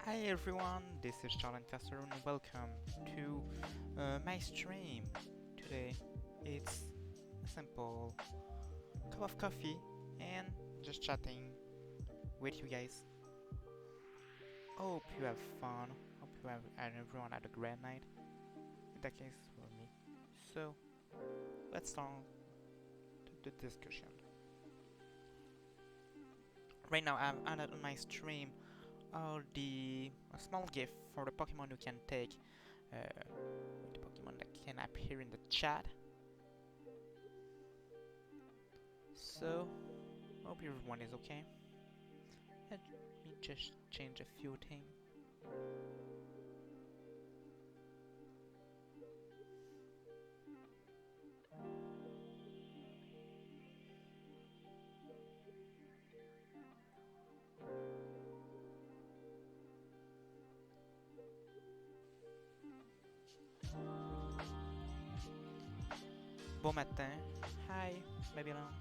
Hi everyone, this is Charles Caster and welcome to my stream. Today it's a simple cup of coffee and just chatting with you guys. Hope you have fun, hope you have and everyone had a great night. In that case for me. So let's start the discussion. Right now I'm on my stream are the a small gift for the Pokemon you can take, the Pokemon that can appear in the chat. So, hope everyone is okay. Let me just change a few things. Bon matin. Hi, Babylon.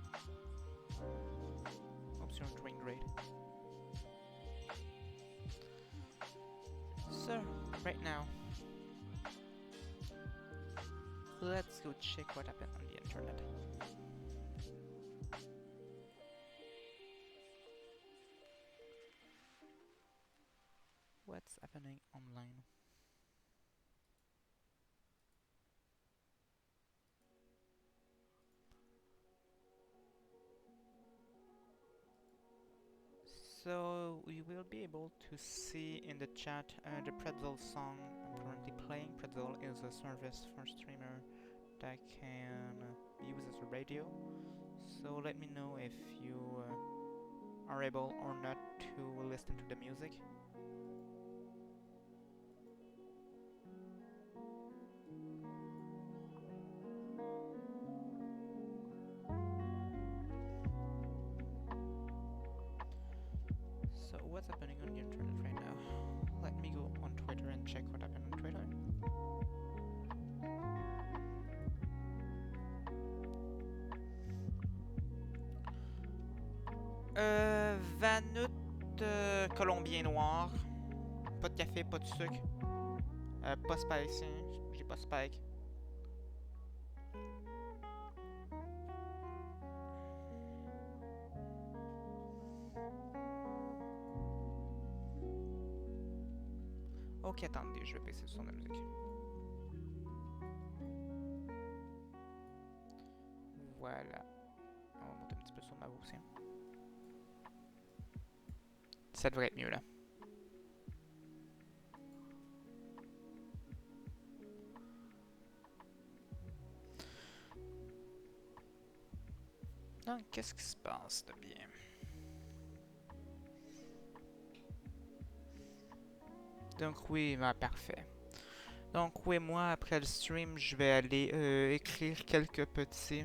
Hope you're doing great. So, right now, let's go check what happened on the internet. What's happening online? So we will be able to see in the chat the Pretzel song I'm currently playing. Pretzel is a service for streamer that can be used as a radio. So let me know if you are able or not to listen to the music. So what's happening on the internet right now? Let me go on Twitter and check what happened on Twitter. Vanut colombien noir. Pas de café, pas de sucre. Pas spicy. J'ai pas spike. Ok, attendez, je vais baisser le son de la musique. Voilà. On va monter un petit peu sur ma voix aussi. Ça devrait être mieux là. Donc, qu'est-ce qui se passe de bien? Donc oui, bah, parfait. Donc oui, moi, après le stream, je vais aller écrire quelques petits...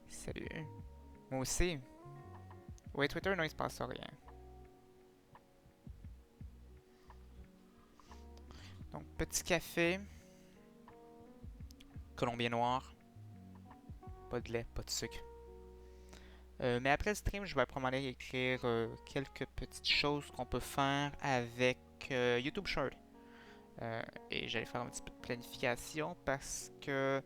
Salut. Moi aussi. Oui, Twitter, non, il se passe rien. Donc, petit café. Colombien noir. Pas de lait, pas de sucre. Mais après le stream, je vais probablement aller écrire quelques petites choses qu'on peut faire avec YouTube Short. Et j'allais faire un petit peu de planification parce que...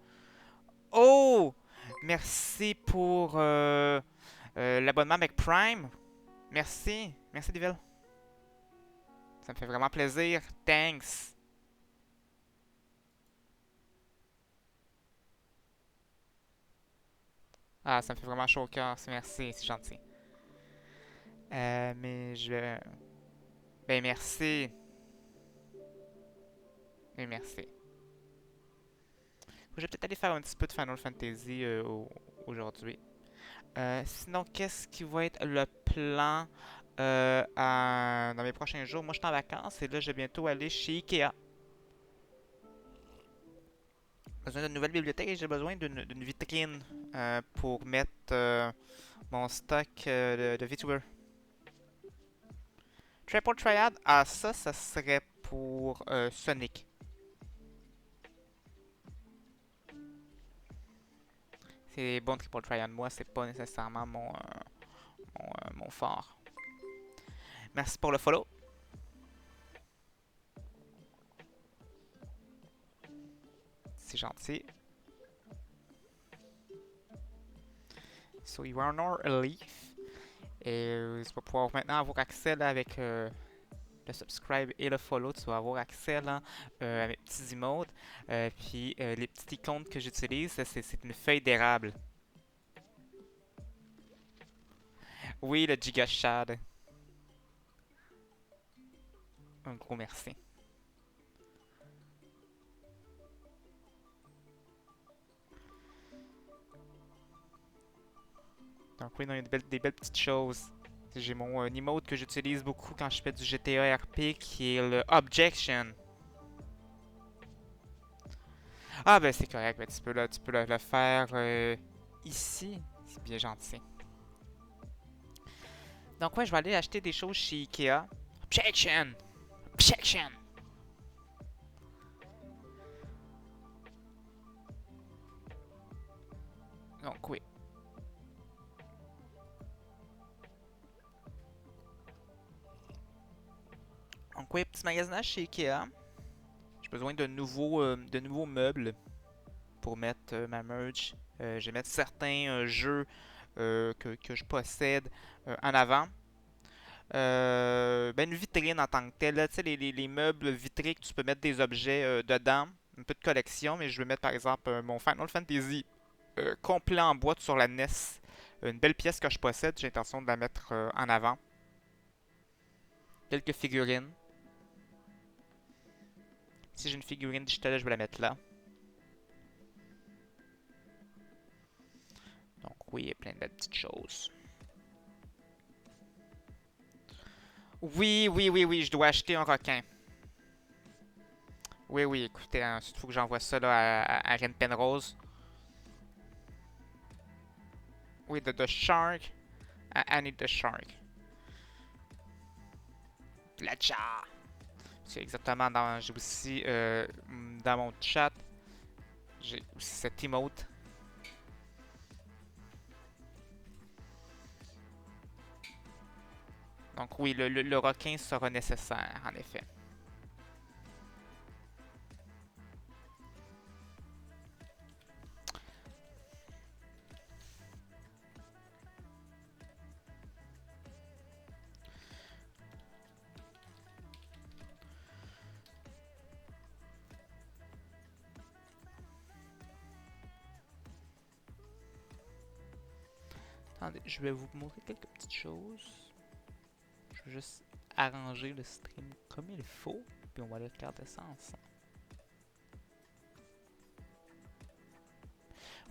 Oh! Merci pour l'abonnement avec Prime. Merci. Merci, Devil. Ça me fait vraiment plaisir. Thanks. Ah, ça me fait vraiment chaud au cœur. Merci, c'est gentil. Mais je... Ben, merci. Mais merci. Je vais peut-être aller faire un petit peu de Final Fantasy aujourd'hui. Sinon, qu'est-ce qui va être le plan dans mes prochains jours? Moi, je suis en vacances et là, je vais bientôt aller chez Ikea. J'ai besoin d'une nouvelle bibliothèque et j'ai besoin d'une vitrine pour mettre mon stock de Vtuber. Triple Triad, ah ça serait pour Sonic. C'est bon Triple Triad, moi c'est pas nécessairement mon fort. Merci pour le follow. C'est gentil. So you are now a leaf. Et tu vas pouvoir maintenant avoir accès là, avec le subscribe et le follow. Tu vas avoir accès là, à mes petits emotes. Puis les petites icônes que j'utilise, c'est une feuille d'érable. Oui, le Giga Shad. Un gros merci. Donc oui, non, il y a des belles petites choses. J'ai mon emote que j'utilise beaucoup quand je fais du GTA RP qui est le Objection. Ah ben c'est correct, ben, tu peux le faire ici. C'est bien gentil. Donc ouais, je vais aller acheter des choses chez Ikea. Objection! Objection! Donc oui. Donc oui, petit magasinage chez Ikea. J'ai besoin de nouveaux meubles pour mettre ma merch. Je vais mettre certains jeux que je possède en avant. Ben une vitrine en tant que telle. Tu sais, les meubles vitrés que tu peux mettre des objets dedans. Un peu de collection, mais je vais mettre par exemple mon Final Fantasy complet en boîte sur la NES. Une belle pièce que je possède, j'ai l'intention de la mettre en avant. Quelques figurines. Si j'ai une figurine digitale, je vais la mettre là. Donc oui, il y a plein de belles petites choses. Oui, je dois acheter un requin. Oui, écoutez, hein, il faut que j'envoie ça là, à Ren Penrose. Oui, de The Shark à Annie the Shark. La cha! C'est exactement dans. J'ai aussi dans mon chat. J'ai aussi cette emote. Donc oui, le requin sera nécessaire, en effet. Attendez, je vais vous montrer quelques petites choses. Je vais juste arranger le stream comme il faut. Puis on va aller regarder ça ensemble.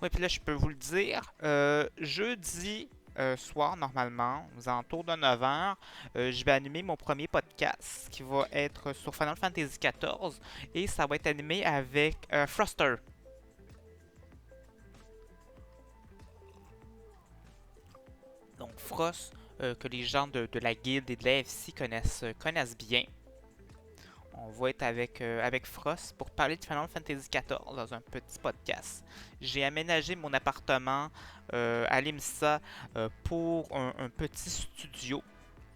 Oui, puis là, je peux vous le dire. Jeudi soir, normalement, aux alentours de 9h, je vais animer mon premier podcast qui va être sur Final Fantasy XIV. Et ça va être animé avec Froster. Donc Frost, que les gens de la guilde et de la FC connaissent bien. On va être avec Frost pour parler de Final Fantasy XIV dans un petit podcast. J'ai aménagé mon appartement à l'IMSA pour un petit studio.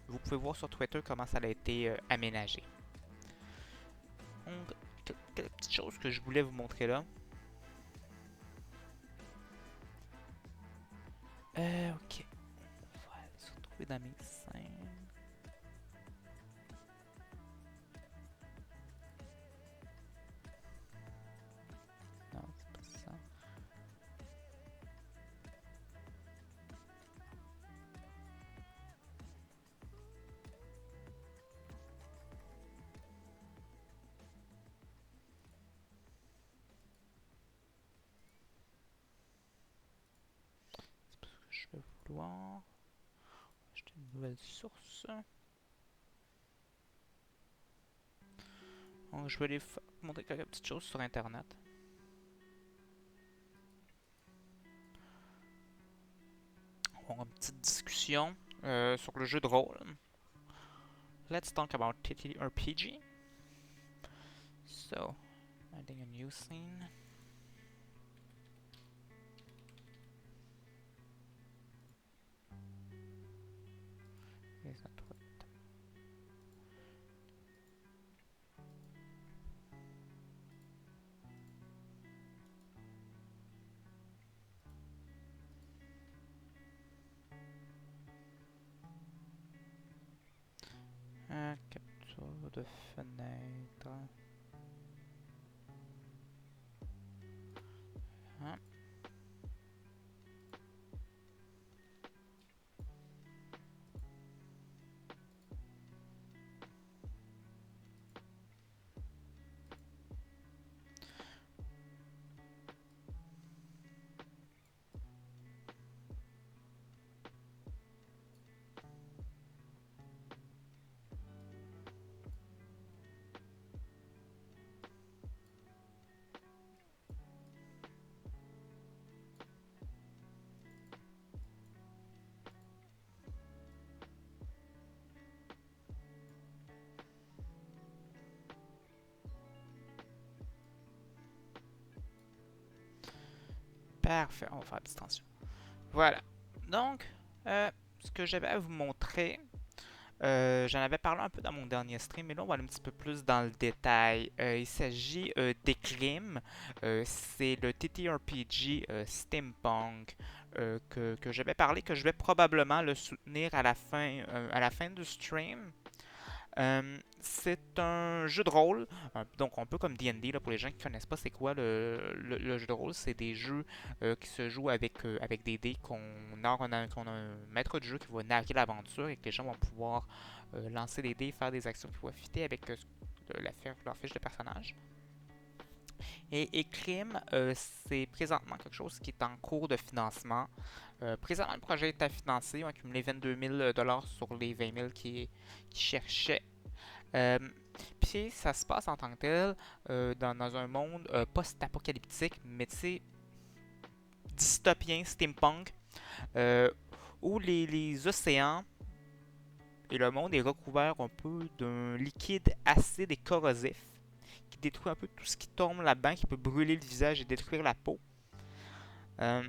Vous pouvez voir sur Twitter comment ça a été aménagé. Donc, quelques petites choses que je voulais vous montrer là. Ok. On va se retrouver dans mes scènes. Non, c'est pas ça. C'est pas ce que je vais vouloir. Acheter une nouvelle source. Donc, je vais aller montrer quelques petites choses sur internet. On va avoir une petite discussion sur le jeu de rôle. Let's talk about TTRPG. So, adding a new scene. de fenêtre. Hein? Parfait, on va faire distension. Voilà. Donc, ce que j'avais à vous montrer, j'en avais parlé un peu dans mon dernier stream, mais là on va aller un petit peu plus dans le détail. Il s'agit d'Ecrim. C'est le TTRPG Steampunk que j'avais parlé, que je vais probablement le soutenir à la fin du stream. C'est un jeu de rôle, donc un peu comme D&D, là, pour les gens qui ne connaissent pas c'est quoi le jeu de rôle. C'est des jeux qui se jouent avec des dés qu'on a un maître de jeu qui va narrer l'aventure et que les gens vont pouvoir lancer des dés, faire des actions qui vont fitter avec leur fiche de personnage. Et Crime, c'est présentement quelque chose qui est en cours de financement. Présentement, le projet est à financer. Ils ont accumulé 22 000 $ sur les 20 000 qu'ils cherchaient. Euh, Puis ça se passe en tant que tel dans un monde post-apocalyptique, mais tu sais, dystopien, steampunk, euh, où les océans et le monde est recouvert un peu d'un liquide acide et corrosif qui détruit un peu tout ce qui tombe là-dedans, qui peut brûler le visage et détruire la peau. Euh,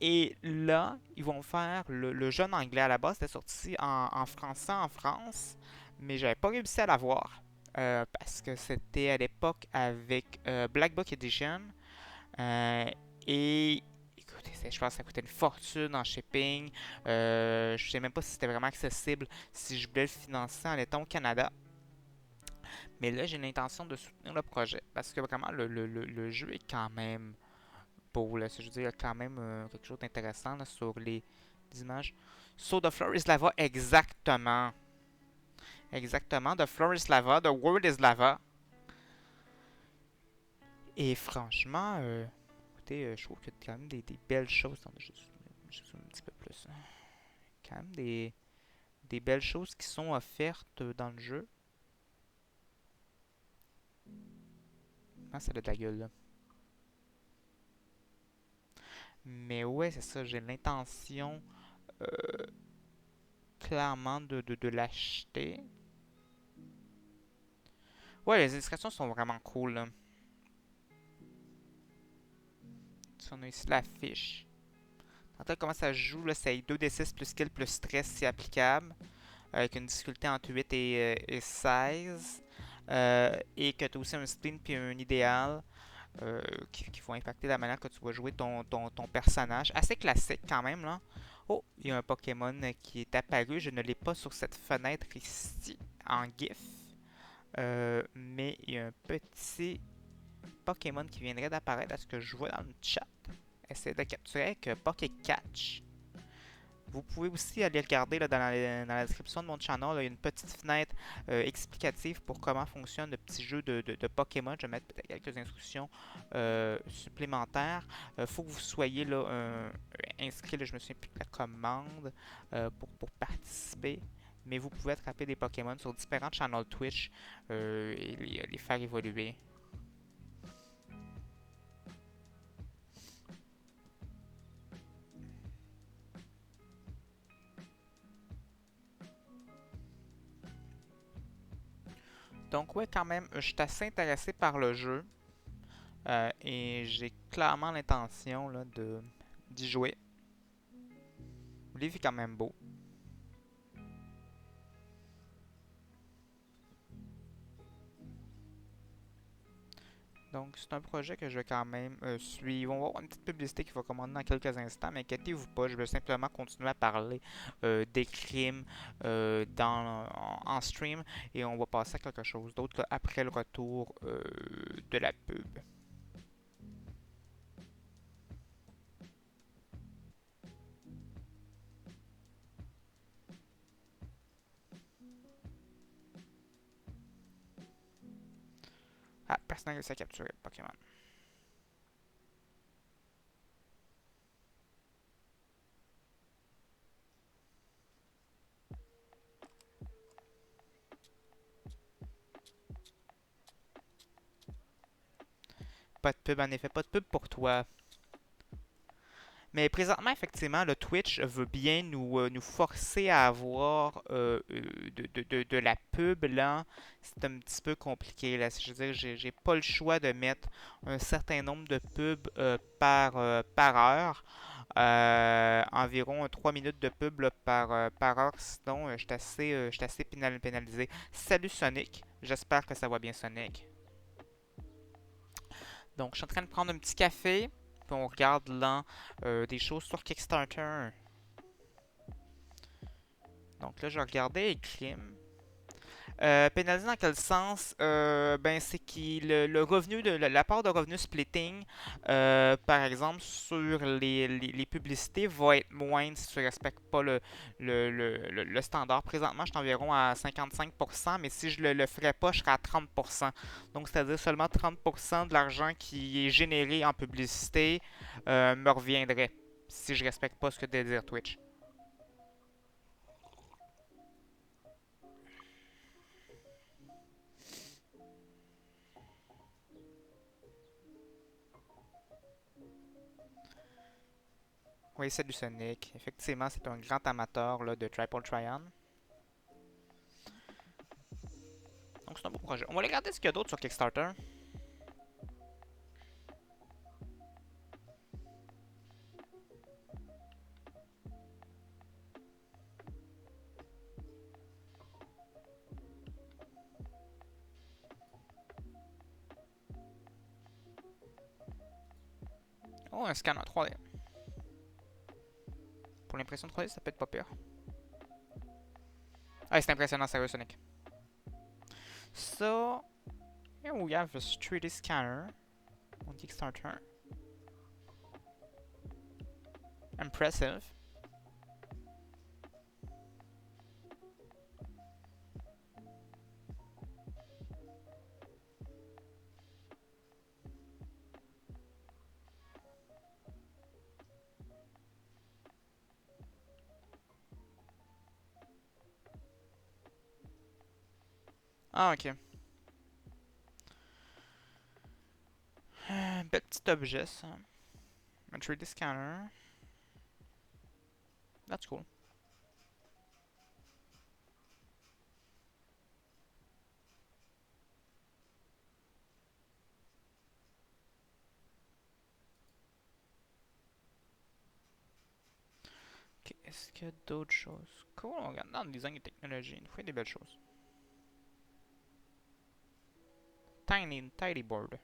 et là, ils vont faire le jeune anglais à la base, c'était sorti en français en France, mais j'avais pas réussi à l'avoir. Parce que c'était à l'époque avec Black Book Edition. Euh, et écoutez, je pense que ça coûtait une fortune en shipping. Je sais même pas si c'était vraiment accessible si je voulais le financer en étant au Canada. Mais là, j'ai l'intention de soutenir le projet parce que vraiment, le jeu est quand même beau. Là. Je veux dire, il y a quand même quelque chose d'intéressant là, sur les images. So, The Floor is Lava, exactement. Exactement. The Floor is Lava, The World is Lava. Et franchement, écoutez, je trouve qu'il y a quand même des belles choses. Attendez, je zoome un petit peu plus. Quand même des belles choses qui sont offertes dans le jeu. Ah, ça a de la gueule, là. Mais ouais, c'est ça, j'ai l'intention euh, clairement de l'acheter. Ouais, les illustrations sont vraiment cool, là. On a ici la fiche. Entends comment ça joue, là, c'est 2d6 plus skill plus stress si applicable. Avec une difficulté entre 8 et 16. Et que tu as aussi un spleen puis un idéal qui vont impacter la manière que tu vas jouer ton personnage. Assez classique quand même, là. Oh, il y a un Pokémon qui est apparu. Je ne l'ai pas sur cette fenêtre ici en GIF. Mais il y a un petit Pokémon qui viendrait d'apparaître à ce que je vois dans le chat. Essayez de le capturer avec Pokécatch. Vous pouvez aussi aller regarder là, dans la description de mon channel. Là, il y a une petite fenêtre explicative pour comment fonctionne le petit jeu de Pokémon. Je vais mettre peut-être quelques instructions supplémentaires. Il faut que vous soyez là, inscrit, là, je me souviens plus de la commande, pour participer. Mais vous pouvez attraper des Pokémon sur différents channels Twitch et les faire évoluer. Donc ouais, quand même, je suis assez intéressé par le jeu. Et j'ai clairement l'intention d'y jouer. Le livre est quand même beau. Donc, c'est un projet que je vais quand même suivre. On va avoir une petite publicité qui va commander dans quelques instants, mais inquiétez-vous pas, je vais simplement continuer à parler des crimes en stream et on va passer à quelque chose d'autre là, après le retour de la pub. Ah, personnage à capturer, Pokémon. Pas de pub, en effet, pas de pub pour toi. Mais présentement, effectivement, le Twitch veut bien nous forcer à avoir de la pub là. C'est un petit peu compliqué là. Je veux dire, j'ai pas le choix de mettre un certain nombre de pubs par heure. Environ 3 minutes de pub là, par heure. Sinon, je suis assez pénalisé. Salut Sonic. J'espère que ça va bien Sonic. Donc, je suis en train de prendre un petit café. Puis on regarde là des choses sur Kickstarter. Donc là, je regardais les crimes. Pénalisé dans quel sens? Ben, c'est que le revenu la part de revenu splitting, par exemple, sur les publicités, va être moindre si tu ne respectes pas le standard. Présentement, je suis environ à 55%, mais si je le ferais pas, je serais à 30%. Donc, c'est-à-dire seulement 30% de l'argent qui est généré en publicité me reviendrait si je respecte pas ce que désire Twitch. Oui, c'est du Sonic. Effectivement, c'est un grand amateur là, de Triple Tryon. Donc c'est un beau projet. On va regarder ce qu'il y a d'autre sur Kickstarter. Oh, un scanner 3D. Pour l'impression 3D, ça peut être pas pire. Ah, c'est impressionnant, sérieux, Sonic. So, here we have a 3D scanner on Kickstarter. Impressive. Ah, ok. Bel petit objet, ça. Un 3D scanner. That's cool. Ok, est-ce qu'il y a d'autres choses? Cool, on regarde dans le design et technologie. Il faut des belles choses. Tidy board.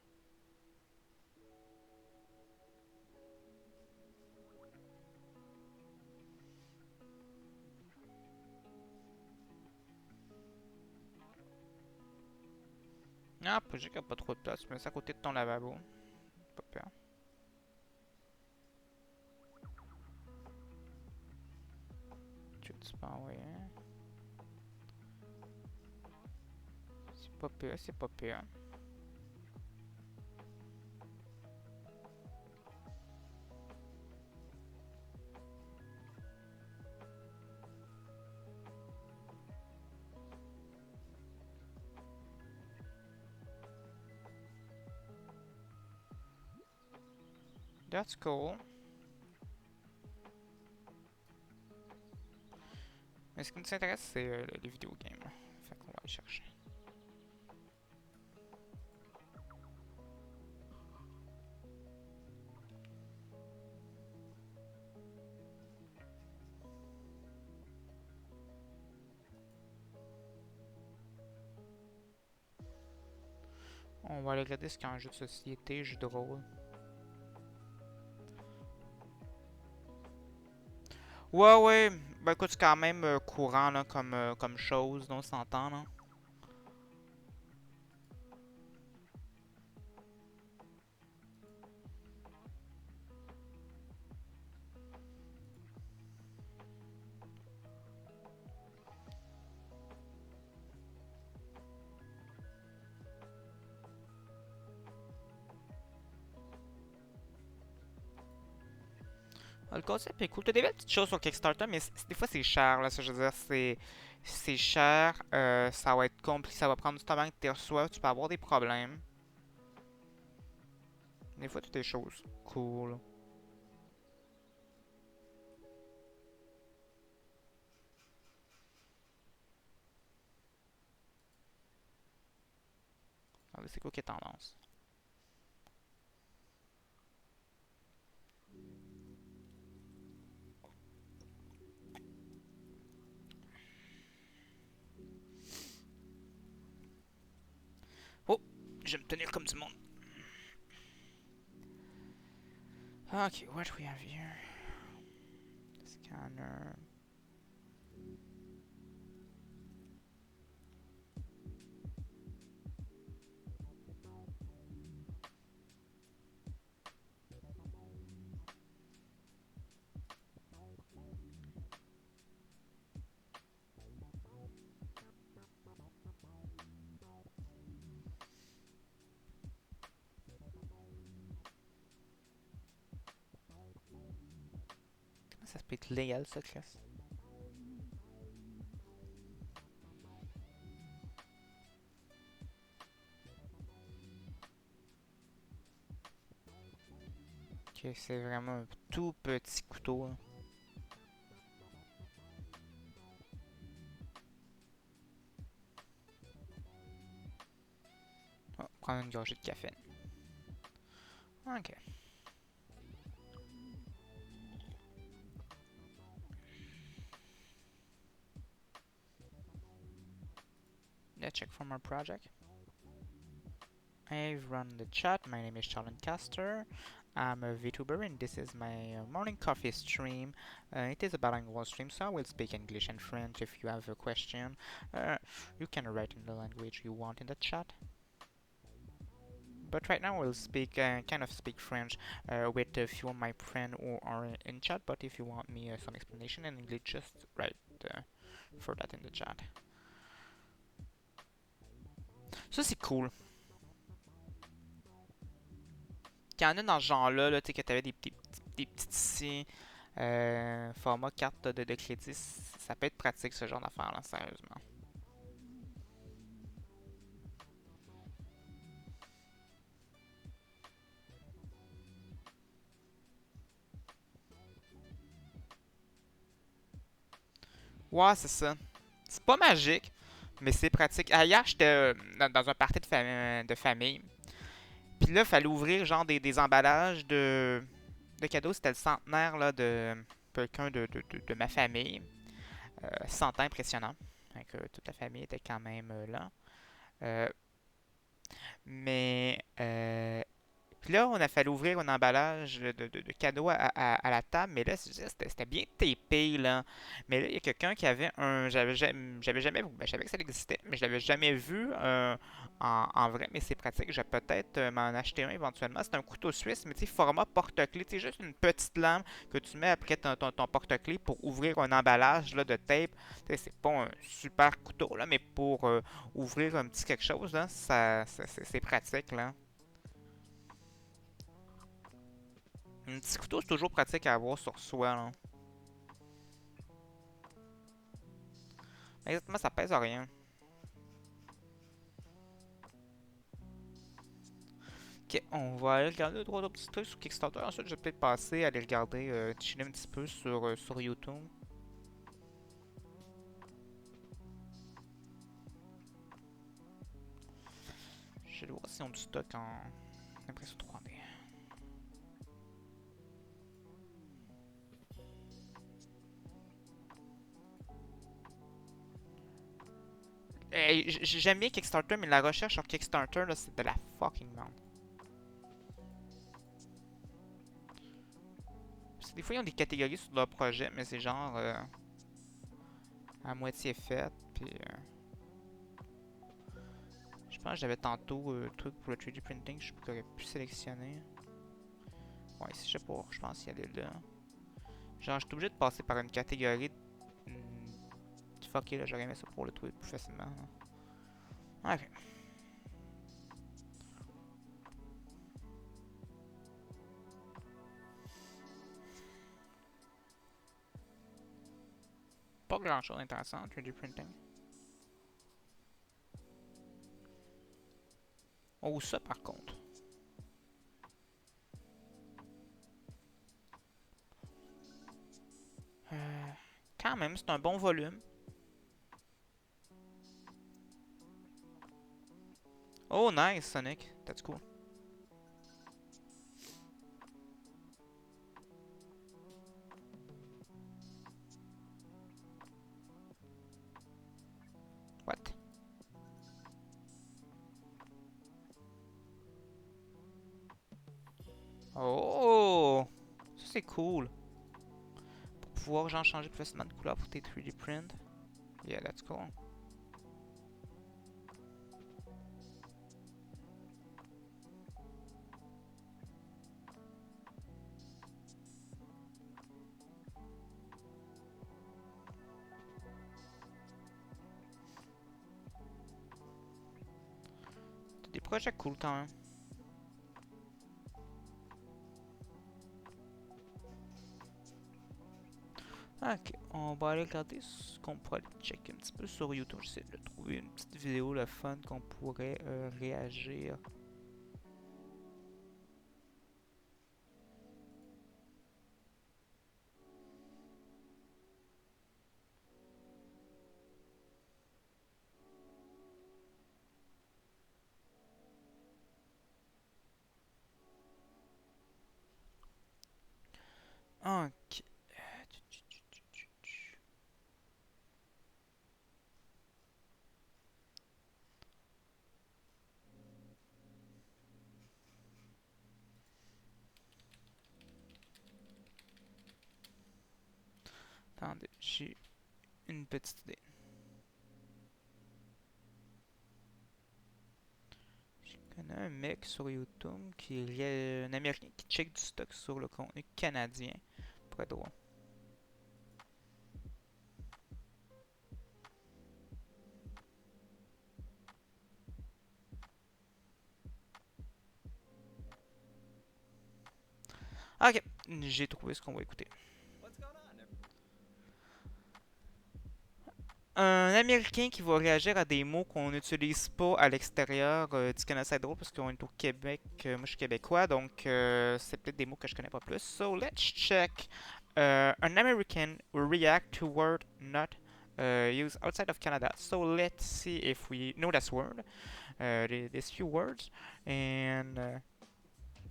Ah, projet qui a pas trop de place. Tu mets ça à côté de ton lavabo. Pas peur. Tu peux envoyer. C'est pas pire, c'est pas pire. That's cool. Mais ce qui nous intéresse, c'est les vidéo games. Fait qu'on va aller chercher. On va aller regarder ce qu'il y a en jeu de société, jeu de rôle. Ouais, ouais. Ben écoute, c'est quand même courant là, comme chose, on s'entend là. Ah, le concept est cool. T'as des belles petites choses sur Kickstarter, mais des fois c'est cher là. Ça, je veux dire, c'est cher. Ça va être compliqué, ça va prendre du temps avant que tu les reçoives. Tu peux avoir des problèmes. Des fois, toutes des choses cool. Attendez, c'est quoi qui est tendance? Oh! Je vais me tenir comme du monde. Ok, what do we have here? Scanner. Comment ça peut être légal, ça, classe? Ok, c'est vraiment un tout petit couteau. Là. Oh, prendre une gorgée de café. Ok. Let's check from our project. I've run the chat. My name is Charlene Caster. I'm a Vtuber and this is my morning coffee stream. It is a bilingual stream, so I will speak English and French. If you have a question, you can write in the language you want in the chat. But right now we'll speak, kind of speak French with a few of my friends who are in chat. But if you want me some explanation in English, just write for that in the chat. Ça c'est cool. Qu'il y en a dans ce genre-là, là, tu sais, que t'avais des petites ici, format carte de crédit, ça peut être pratique ce genre d'affaires-là, sérieusement. Ouais, c'est ça. C'est pas magique, mais c'est pratique. Ah, hier, j'étais dans un party de famille. Puis là, il fallait ouvrir genre des emballages de cadeaux. C'était le centenaire là, de quelqu'un de ma famille. 100 ans impressionnant. Donc, toute la famille était quand même là. Euh, mais puis là, on a fallu ouvrir un emballage de cadeaux à la table, mais là, c'était bien tapé, là. Mais là, il y a quelqu'un qui avait un... J'avais jamais... Ben, je savais que ça existait, mais je l'avais jamais vu en vrai, mais c'est pratique. Je vais peut-être m'en acheter un éventuellement. C'est un couteau suisse, mais tu sais, format porte-clés. Tu sais, juste une petite lame que tu mets après ton porte-clés pour ouvrir un emballage là, de tape. Tu sais, c'est pas un super couteau, là, mais pour ouvrir un petit quelque chose, là, c'est pratique, là. Un petit couteau, c'est toujours pratique à avoir sur soi. Là. Exactement, ça pèse à rien. Ok, on va aller regarder deux, trois autres petits trucs sur Kickstarter. Ensuite, je vais peut-être passer à aller regarder, chiller un petit peu sur YouTube. Je vais voir si on a du stock en impression 3D. J'aime bien Kickstarter, mais la recherche sur Kickstarter, là, c'est de la fucking merde. Parce que des fois, ils ont des catégories sur leur projet, mais c'est genre à moitié fait. Puis je pense que j'avais tantôt truc pour le 3D printing, je pourrais pu sélectionner. Ouais, si je sais pas, je pense qu'il y allait là. Genre, je suis obligé de passer par une catégorie. Fuck it, là, j'aurais aimé ça pour le trouver plus facilement. Là. Ok. Pas grand chose d'intéressant, 3D printing. Oh, ça par contre. Euh, Quand même, c'est un bon volume. Oh, nice, Sonic. That's cool. What? Oh! Ça, c'est cool. Pour pouvoir, genre, changer plus facilement de couleur pour tes 3D prints. Yeah, that's cool. T'as des projets cool quand même. Ok, on va aller regarder ce qu'on pourrait checker un petit peu sur YouTube. J'essaie de trouver une petite vidéo, le fun, qu'on pourrait réagir. Ok. Attendez, j'ai une petite idée. Je connais un mec sur YouTube qui est un Américain qui check du stock sur le contenu canadien. Pour être drôle. Ok, j'ai trouvé ce qu'on va écouter. Un Américain qui va réagir à des mots qu'on n'utilise pas à l'extérieur du Canada, drôle parce qu'on est au Québec. Moi, je suis québécois, donc c'est peut-être des mots que je connais pas plus. So, let's check. An American will react to word not used outside of Canada. So, let's see if we know this word, these few words, and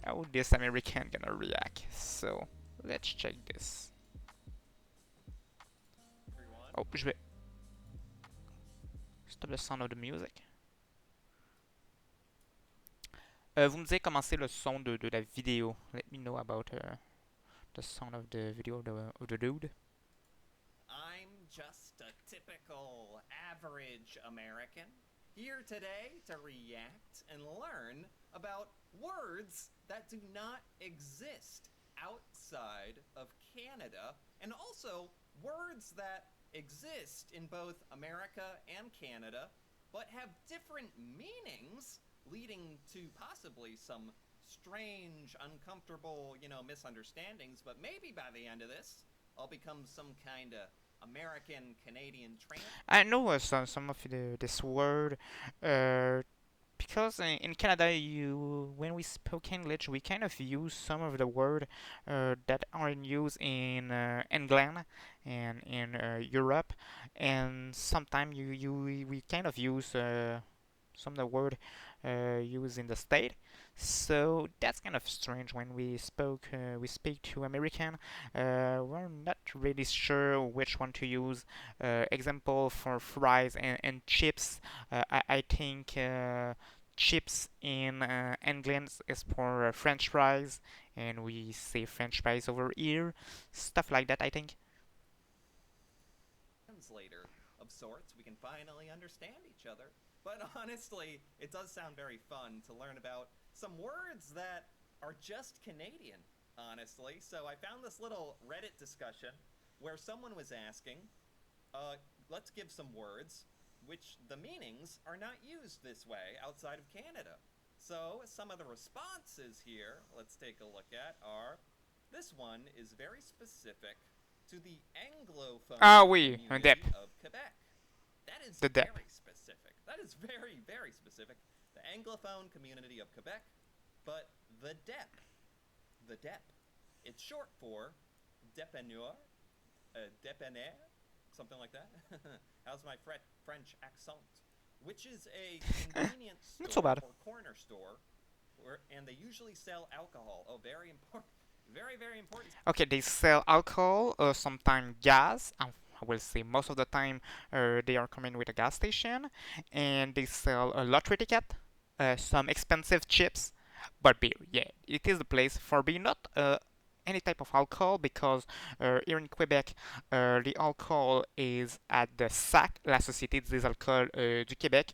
how this American gonna react. So, let's check this. Oh, je vais stop the sound of the music. Vous me disiez commencer le son de la vidéo. Let me know about the sound of the video of the dude. I'm just a typical average American here today to react and learn about words that do not exist outside of Canada and also words that exist in both America and Canada but have different meanings leading to possibly some strange, uncomfortable, misunderstandings. But maybe by the end of this, I'll become some kind of American Canadian tramp. I know some of this word because in Canada, when we spoke English, we kind of use some of the word that are in use in England and in Europe, and sometimes we kind of use some of the word used in the state. So that's kind of strange when we speak to American. We're not really sure which one to use. Example for fries and chips. I think chips in England is for French fries, and we say French fries over here. Stuff like that, I think. Translator of sorts, we can finally understand each other. But honestly, it does sound very fun to learn about some words that are just Canadian, honestly. So I found this little Reddit discussion where someone was asking, let's give some words which the meanings are not used this way outside of Canada. So some of the responses here, let's take a look at, are this one is very specific to the Ah Anglophone oui, un dep. community of Quebec. That is The dep. very specific. That is very, very specific. The Anglophone community of Quebec, but the DEP, it's short for dépanneur, dépanner, something like that. How's my French accent? Which is a convenience Not so store bad. or corner store, and they usually sell alcohol. Oh, very important. Very, very important. Okay, they sell alcohol, sometimes gas. I will say most of the time they are coming with a gas station, and they sell a lottery ticket, some expensive chips, but beer. Yeah, it is the place for beer, not any type of alcohol because here in Quebec, the alcohol is at the SAC, la Société des alcools du Québec,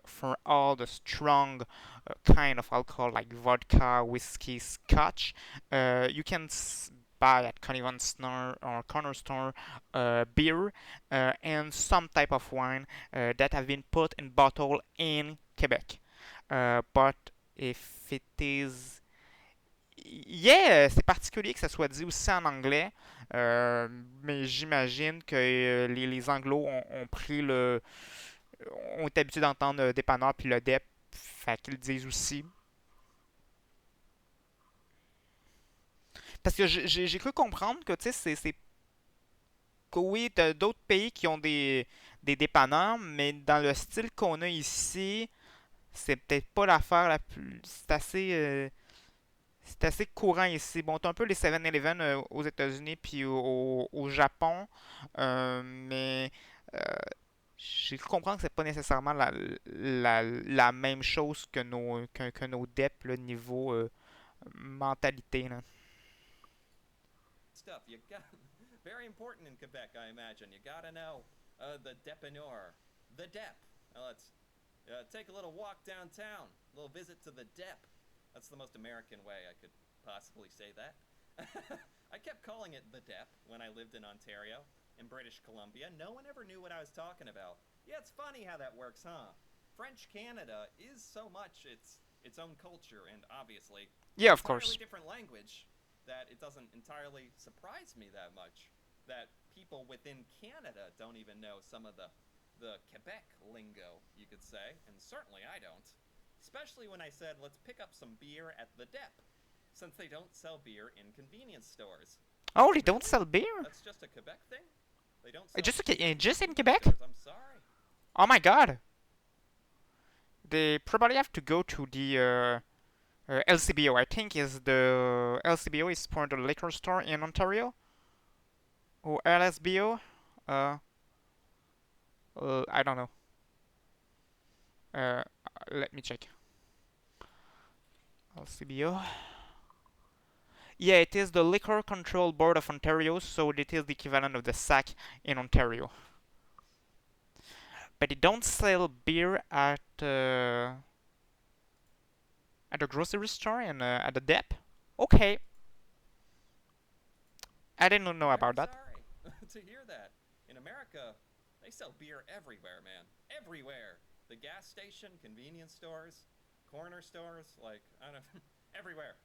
for all the strong kind of alcohol like vodka, whiskey, scotch. You can buy at convenience store or corner store beer and some type of wine that have been put in bottle in Quebec. But if it is yeah, c'est particulier que ça soit dit aussi en anglais, mais j'imagine que les Anglos ont pris ont été habitués d'entendre dépanneur puis le dep, fait qu'ils le disent aussi. Parce que j'ai cru comprendre que, tu sais, que oui, t'as d'autres pays qui ont des dépanneurs, mais dans le style qu'on a ici, c'est peut-être pas l'affaire la plus. C'est assez courant ici. Bon, t'as un peu les 7-Eleven aux États-Unis puis au Japon, mais euh, j'ai cru comprendre que c'est pas nécessairement la même chose que nos DEP, le niveau mentalité. Là. Stuff. You got very important in Quebec, I imagine. You gotta know the dépanneur, the DEP. Now let's take a little walk downtown, a little visit to the DEP. That's the most American way I could possibly say that. I kept calling it the DEP when I lived in Ontario, in British Columbia. No one ever knew what I was talking about. Yeah, it's funny how that works, huh? French Canada is so much its own culture and obviously Yeah, of entirely course. different language that it doesn't entirely surprise me that much that people within Canada don't even know some of the Quebec lingo, you could say, and certainly I don't. Especially when I said, let's pick up some beer at the DEP, since they don't sell beer in convenience stores. Oh, they don't Really? sell beer? That's just a Quebec thing? They don't sell Just, beer in just in convenience Quebec? stores. I'm sorry. Oh my god. They probably have to go to the LCBO. I think is the LCBO is for the liquor store in Ontario. Or LSBO. Uh, I don't know. Uh, let me check. LCBO. Yeah, it is the Liquor Control Board of Ontario, so it is the equivalent of the SAC in Ontario. But they don't sell beer at the grocery store and at the dep. Okay, I didn't know Very about that. sorry to hear that. In America, they sell beer everywhere, man. Everywhere. The gas station, convenience stores, corner stores, like, I don't know, everywhere.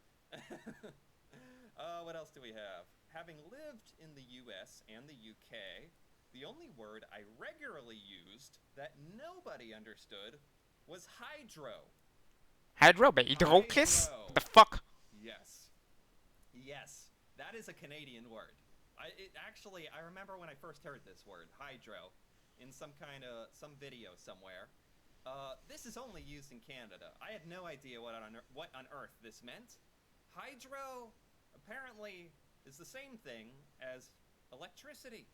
What else do we have? Having lived in the US and the UK, the only word I regularly used that nobody understood was hydro. Hydro, but hydrochris? What Hydro. the fuck? Yes. Yes. That is a Canadian word. I remember when I first heard this word, hydro, in some video somewhere. This is only used in Canada. I had no idea what on earth this meant. Hydro apparently is the same thing as electricity.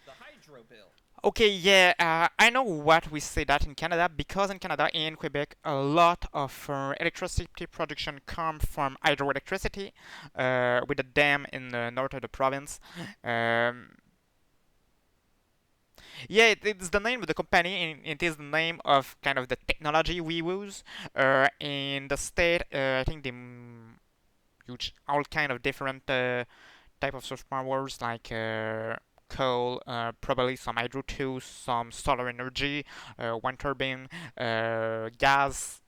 The hydro bill. Okay, yeah, I know what we say that in Canada because in Canada and Quebec, a lot of electricity production come from hydroelectricity with a dam in the north of the province. Um, yeah, it's the name of the company, and it is the name of kind of the technology we use. In the state, I think they use all kind of different type of source powers like coal, probably some hydro too, some solar energy, wind turbine, gas,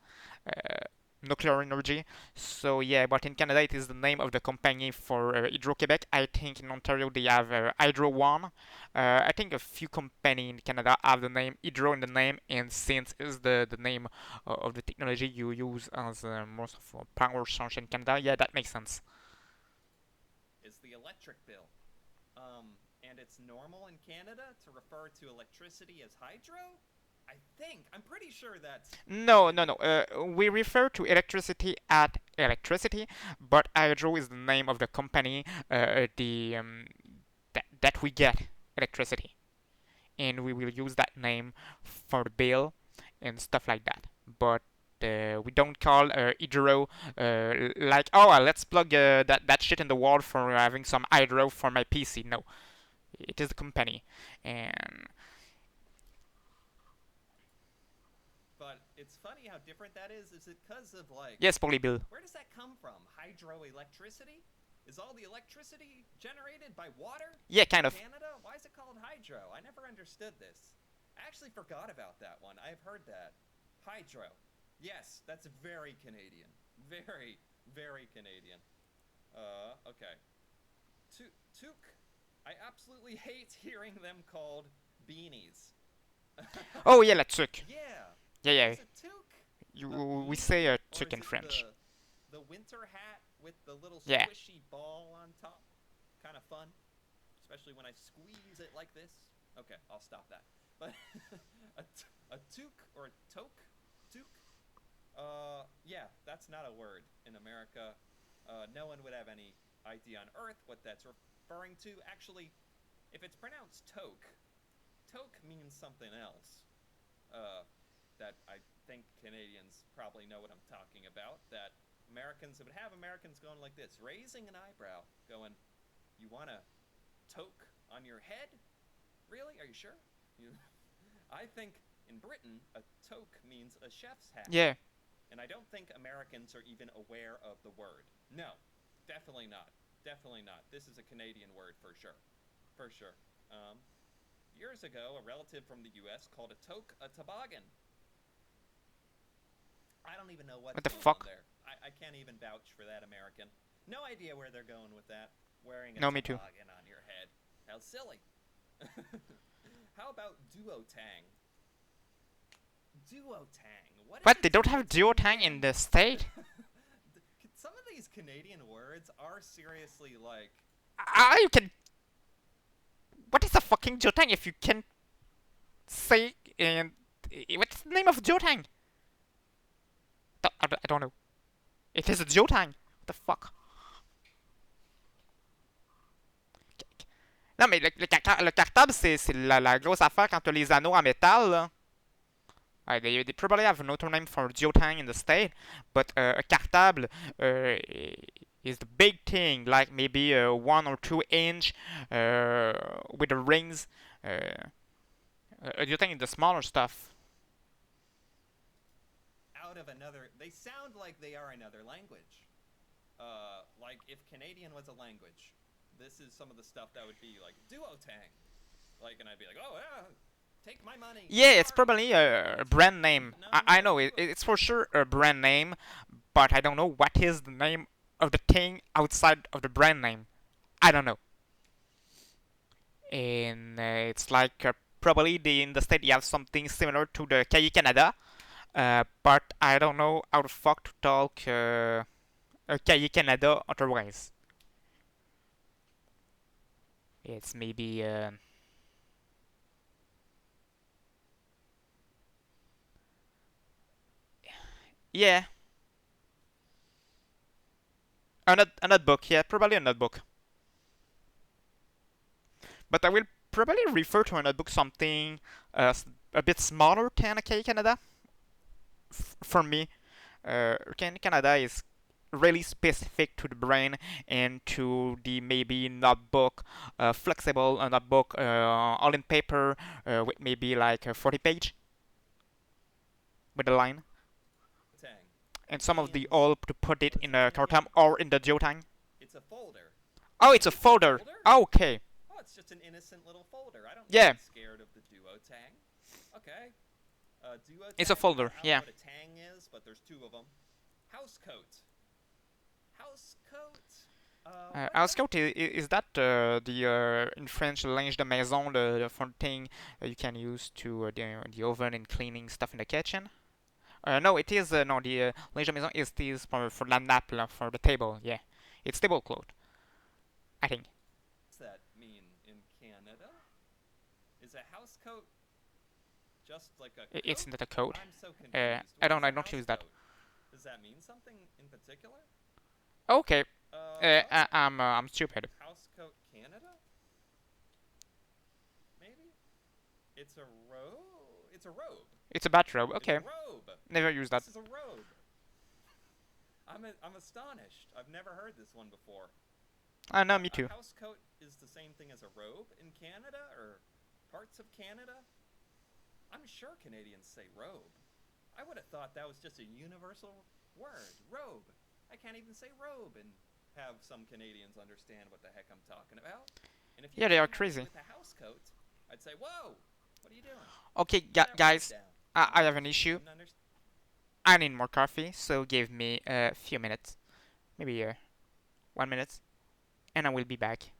uh, nuclear energy. So yeah, but in Canada it is the name of the company for Hydro-Quebec. I think in Ontario they have Hydro One. I think a few companies in Canada have the name Hydro in the name, and since is the name of the technology you use as most of power source in Canada, yeah, that makes sense. Is the electric bill. And it's normal in Canada to refer to electricity as hydro? I think. I'm pretty sure that's No, no, no. Canadian. We refer to electricity at electricity, but hydro is the name of the company the that we get electricity, and we will use that name for the bill and stuff like that. But we don't call hydro like let's plug that shit in the wall for having some hydro for my PC. No, it is the company, and But it's funny how different that is. Is it because of like, yes, probably bill. where does that come from? Hydroelectricity? Is all the electricity generated by water Yeah, in kind of. Canada? Why is it called hydro? I never understood this. I actually forgot about that one. I've heard that. Hydro. Yes, that's very Canadian. Very, very Canadian. Okay. Toque. I absolutely hate hearing them called beanies. Oh yeah, la tuque. Yeah. Yeah, yeah. Is a toque You a we beanie? say Or tuque is in it French. the winter hat with the little Yeah. squishy ball on top? Kind of fun, especially when I squeeze it like this. Okay, I'll stop that. But a toque or a toque? Toque? Yeah, that's not a word in America. No one would have any idea on Earth what that's referring to. Actually, if it's pronounced toque, toque means something else. Uh, that I think Canadians probably know what I'm talking about. That Americans, it would have Americans going like this, raising an eyebrow, going, "You want a toque on your head? Really? Are you sure?" You, I think in Britain, a toque means a chef's hat. Yeah. And I don't think Americans are even aware of the word. No, definitely not. Definitely not. This is a Canadian word for sure. For sure. Um, Years ago, a relative from the US called a toque a toboggan. I don't even know What what's the going on fuck? there. I can't even vouch for that American. No idea where they're going with that. Wearing a No, me too. toboggan on your head. How silly. How about duotang? Duotang. What is What? a They don't have duotang duotang in again? the state? Some of these Canadian words are seriously like. You can. What is a fucking duotang if you can say and what's the name of duotang? I don't know. It is a duotang. What the fuck? Non mais le cartable c'est la grosse affaire quand t'as les anneaux en métal là. They probably have another name for geotang in the state, but a cartable is the big thing, like maybe 1 or 2 inch with the rings. A geotang is the smaller stuff. Out of another. They sound like they are another language. Like if Canadian was a language, this is some of the stuff that would be like duotang. Like, and I'd be like, oh yeah, take my money. Yeah, it's Sorry, probably a it's brand name. no, I no, know it's for sure a brand name, but I don't know what is the name of the thing outside of the brand name. I don't know. And it's like probably in the state you have something similar to the Cahiers Canada, but I don't know how the fuck to talk Cahiers Canada otherwise. It's maybe Yeah, a notebook. Yeah, probably a notebook. But I will probably refer to a notebook something a bit smaller than a Canada. For me, Canada is really specific to the brain and to the maybe notebook, flexible notebook, all in paper, with maybe like a 40 page with a line, Tang and some of the means, all to put it what does in it a mean Kartam again? or in the Geotang. It's a folder. Oh, it's a It's a folder. folder? Okay, Oh, it's just an innocent little folder. I don't need to yeah, be scared of the duotang. Okay. it's a Duotang, folder. I don't know Yeah. what a tang is, but there's two of them. Housecoat. Housecoat. What the? Housecoat is that the in French linge de maison, the fun thing you can use to the oven and cleaning stuff in the kitchen? No, it is no the linge de maison is this for la nappe for the table. Yeah, it's tablecloth. I think What's that mean in Canada? Is a housecoat just like a It's coat? not a coat. I'm so confused. I What don't is I a don't use that. housecoat? Does that mean something in particular? Okay, Uh, I'm stupid. Housecoat Canada? Maybe? It's a robe. It's a robe. It's a bathrobe. It's a Okay, robe. never use that. This is a robe. I'm astonished. I've never heard this one before. No, me A too. housecoat is the same thing as a robe in Canada or parts of Canada? I'm sure Canadians say robe. I would have thought that was just a universal word, robe. I can't even say robe and have some Canadians understand what the heck I'm talking about. And if you Yeah, they are came at me crazy. with a housecoat, I'd say, "Whoa, what are you doing? Okay, Put that robe guys, down." I have an issue. Wouldn't understand. I need more coffee, so give me a few minutes, maybe 1 minute, and I will be back.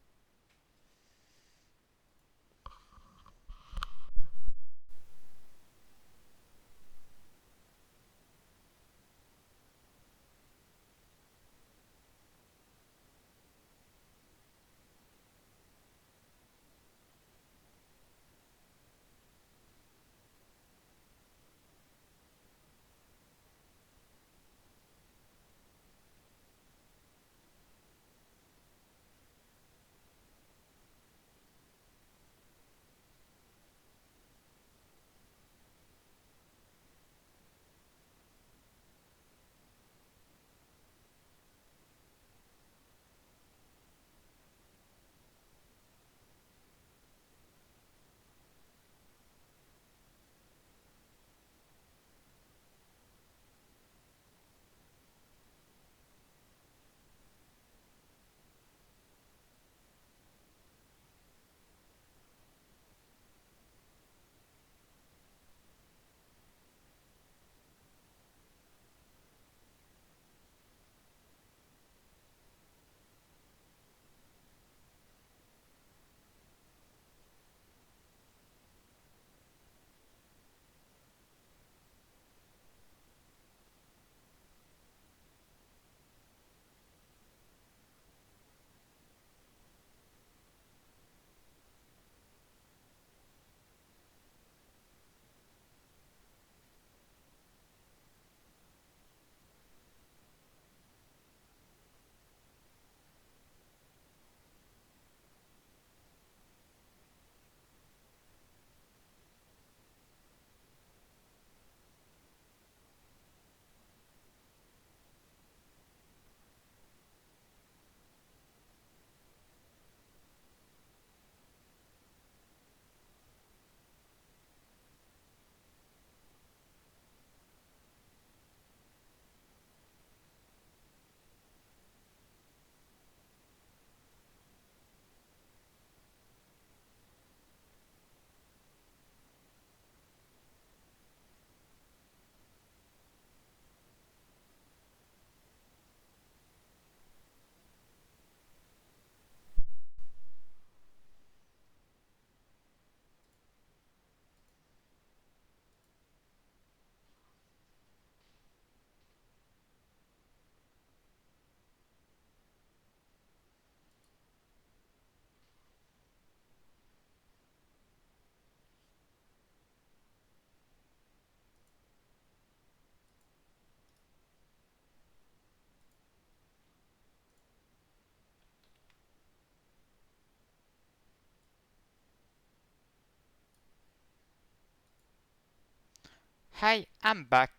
Hi, I'm back,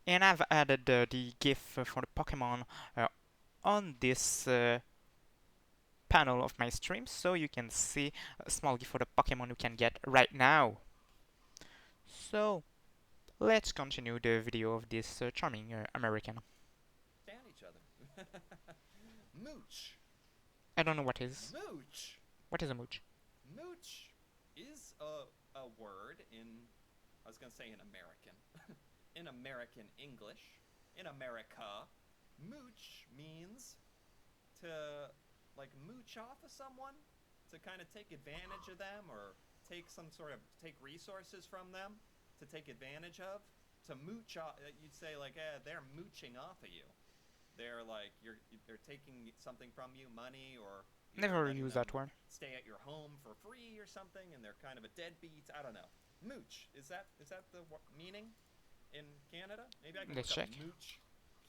and I've added the GIF for the Pokemon on this panel of my stream, so you can see a small GIF for the Pokemon you can get right now. So, let's continue the video of this charming American. Stand each other. Mooch. I don't know what is. Mooch. What is a mooch? Mooch is a word in, I was going to say in American, in American English, in America. Mooch means to like mooch off of someone, to kind of take advantage of them or take resources from them, to take advantage of, to mooch off. You'd say like, they're mooching off of you. They're like they're taking something from you, money, or you're Never letting use them that word. stay at your home for free or something, and they're kind of a deadbeat. I don't know. Mooch, is that the meaning in Canada? Maybe I can Let's look up check. mooch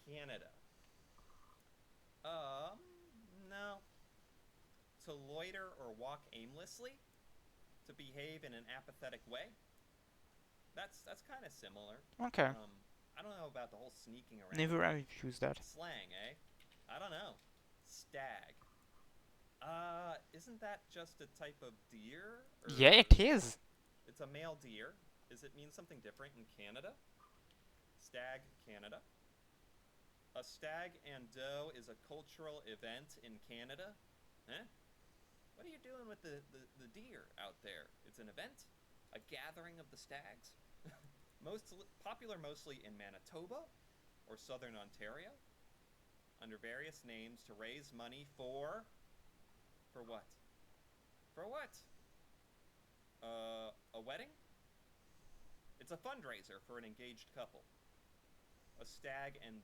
Canada. No. To loiter or walk aimlessly, to behave in an apathetic way. That's kind of similar. Okay. I don't know about the whole sneaking around. Never I've used that. Slang, eh? I don't know. Stag. Isn't that just a type of deer? Yeah, it is. It's a male deer. Does it mean something different in Canada? Stag, Canada. A stag and doe is a cultural event in Canada. Huh? What are you doing with the deer out there? It's an event? A gathering of the stags? Popular mostly in Manitoba or southern Ontario, under various names to raise money for what? For what? A wedding? It's a fundraiser for an engaged couple. A stag and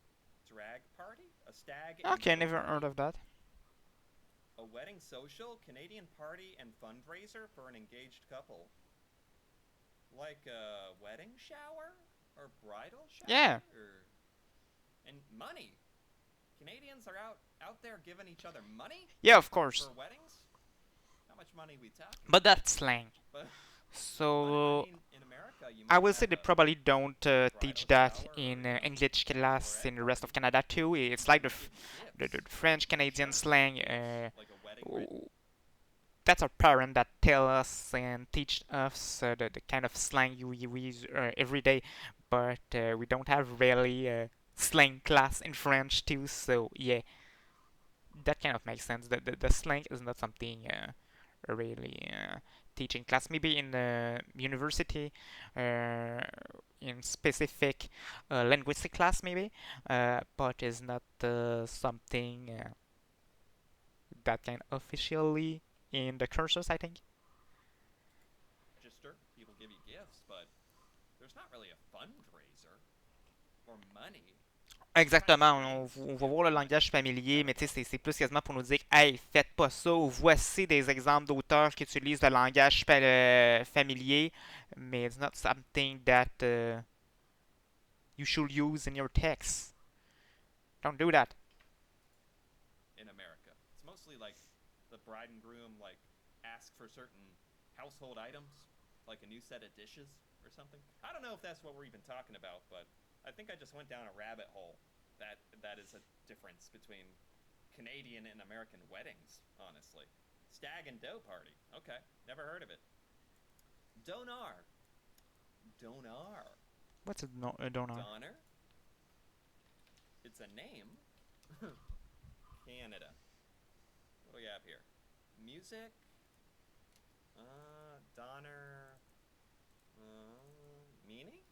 drag party? A stag and Okay, do never party? heard of that. A wedding social, Canadian party and fundraiser for an engaged couple. Like a wedding shower? Or bridal shower? Yeah. And money. Canadians are out there giving each other money? Yeah, of course. For weddings? How much money we talking? But that's slang. But So, I mean, in America, you I might will say have they a probably don't teach bridal that shower in or English class bachelorette in the rest of party. Canada too. It's You like can give the gifts. French Canadian Sure. slang. Like a wedding ring. That's our parent that tell us and teach us the kind of slang we use every day, but we don't have really slang class in French too. So yeah, that kind of makes sense. The slang is not something really teaching class. Maybe in the university, uh, in specific linguistic class, maybe, but is not something that can officially in the courses, I think. Register. People give you gifts, but there's not really a fundraiser or money. Exactement, Strings, on va voir le for langage instance. familier, Never mais tu heard sais, of it. c'est plus quasiment pour nous dire, hey, faites pas ça, ou voici des exemples d'auteurs qui utilisent le langage familier, mais it's not something that you should use in your text. Don't do that. In America, it's mostly like the bride and groom like ask for certain household items, like a new set of dishes or something. I don't know if that's what we're even talking about, but I think I just went down a rabbit hole. That is a difference between Canadian and American weddings, honestly. Stag and doe party. Okay, never heard of it. Donar. Donar. What's a donor? Donner. It's a name. Canada. What do we have here? Music. Donner. Meaning?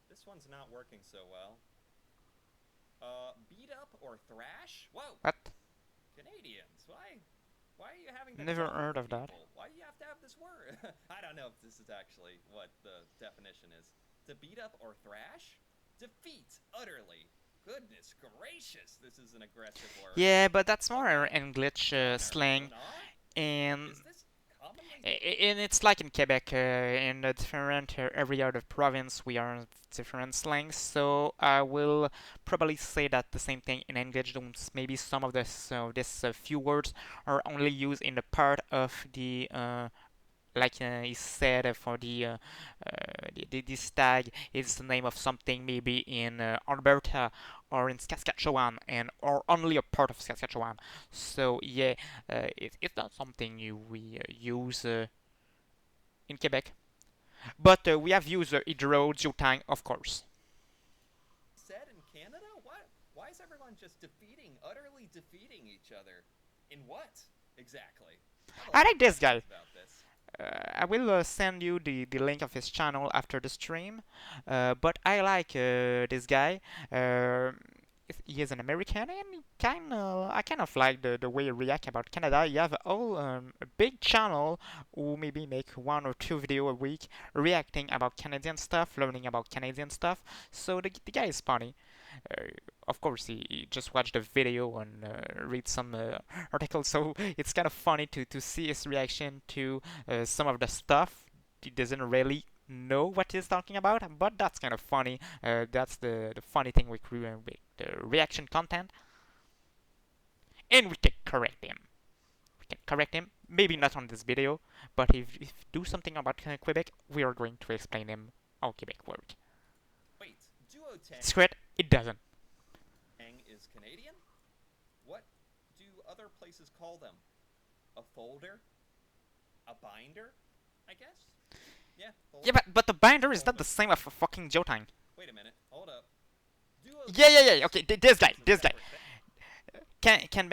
This one's not working so well. Beat up or thrash? Whoa! What? Canadians, why? Why are you having to Never talk heard to of that. people? Why do you have to have this word? I don't know if this is actually what the definition is. To beat up or thrash? Defeat utterly. Goodness gracious, this is an aggressive word. Yeah, but that's more Okay. English Donner. slang, Donar? and Is this commonly? and it's like in Quebec, in the different every other province, we are different slangs. So I will probably say that the same thing in English. Maybe some of this few words are only used in the part of the like he said for this tag is the name of something maybe in Alberta or in Saskatchewan and or only a part of Saskatchewan. So yeah, it's not something we use in Quebec, but we have used hydro geotang, of course. Said in Canada? Why is everyone just utterly defeating each other? In what exactly? I have a I lot of like this guy. questions about this. I will send you the link of his channel after the stream. But I like this guy. Uh, he is an American, and I kind of like the way he react about Canada. He have a big channel who maybe make 1 or 2 video a week reacting about Canadian stuff, learning about Canadian stuff. So the guy is funny. Uh, of course, he just watched the video and read some articles, so it's kind of funny to see his reaction to some of the stuff. He doesn't really know what he's talking about, but that's kind of funny. That's the funny thing with the reaction content, and we can correct him. We can correct him. Maybe not on this video, but if do something about Quebec, we are going to explain him how Quebec work. Wait, duotang Secret, it doesn't. is Canadian? What do other places call them? A folder? A binder? I guess? Yeah, folder. Yeah, but the binder is not the same as a fucking Jotang. Wait a minute, hold up. Yeah. Okay, this guy can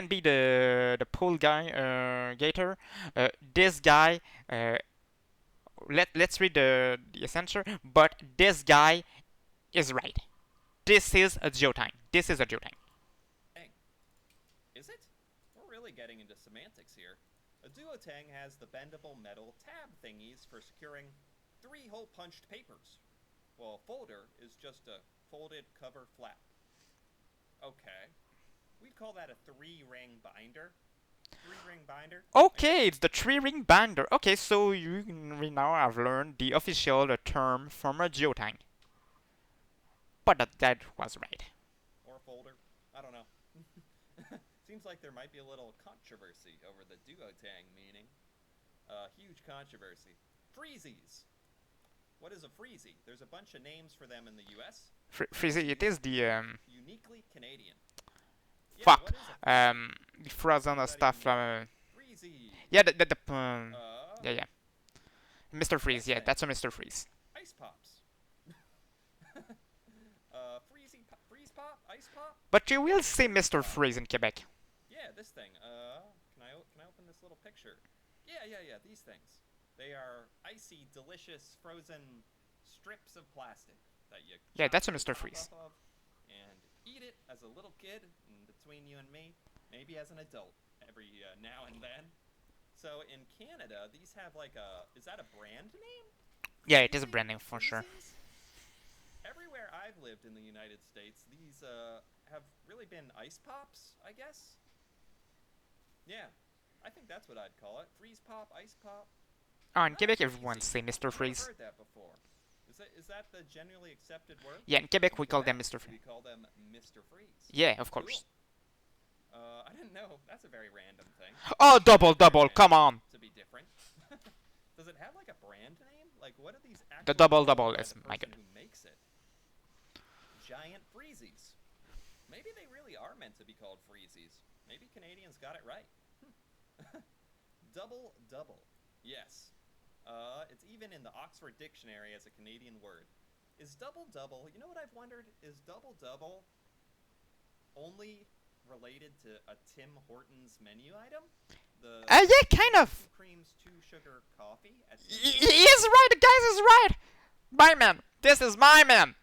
be the pool guy, Gator. This guy. Let's read the censor. But this guy is right. This is a Jotang. This is a Jotang. Dang. Is it? We're really getting into semantics here. A duotang has the bendable metal tab thingies for securing 3-hole punched papers, while a folder is just a folded cover flap. Okay. We'd call that a 3-ring binder. 3-ring binder? Okay, it's the 3-ring binder. Okay, so we now have learned the official term from a Jotang. But that was right. Or folder. I don't know. Seems like there might be a little controversy over the duotang meaning. Huge controversy. Freezies. What is a freezie? There's a bunch of names for them in the US. Freezy, it is the uniquely Canadian. Yeah, fuck. what is a freezie? The frozen stuff. Freezie. Yeah, yeah. Mr. This Freeze, yeah, thing. that's a Mr. Freeze. Ice pops. Freeze pop, ice pop. But you will see Mr. Freeze in Quebec. Yeah, this thing. Can I open this little picture? Yeah. These things. They are icy, delicious, frozen strips of plastic that you Yeah, that's a the Mr. top Freeze. off of and eat it as a little kid, between you and me, maybe as an adult every now and then. So in Canada, these have like is that a brand name? Yeah, it is a brand name for sure. Freezies? Everywhere I've lived in the United States, these have really been ice pops, I guess. Yeah, I think that's what I'd call it. Freeze pop, ice pop. Oh, in Quebec, everyone say Mr. I've Freeze. never heard that before. Is that the generally accepted word? Yeah, in Quebec, In we call them Quebec, Mr. Freeze. We call them Mr. Freeze. Yeah, of course. Cool. I didn't know. That's a very random thing. Oh, double, come on. To be different. Does it have like a brand name? Like, what are these actually The double called by is the my person god. who makes it? Giant freezies. Maybe they really are meant to be called freezies. Maybe Canadians got it right. Double. Yes. It's even in the Oxford Dictionary as a Canadian word. Is double, you know what I've wondered? Is double only related to a Tim Hortons menu item? Yeah, kind of. 2 creams, 2 sugar coffee at He is right, the guy is right. My man, this is my man.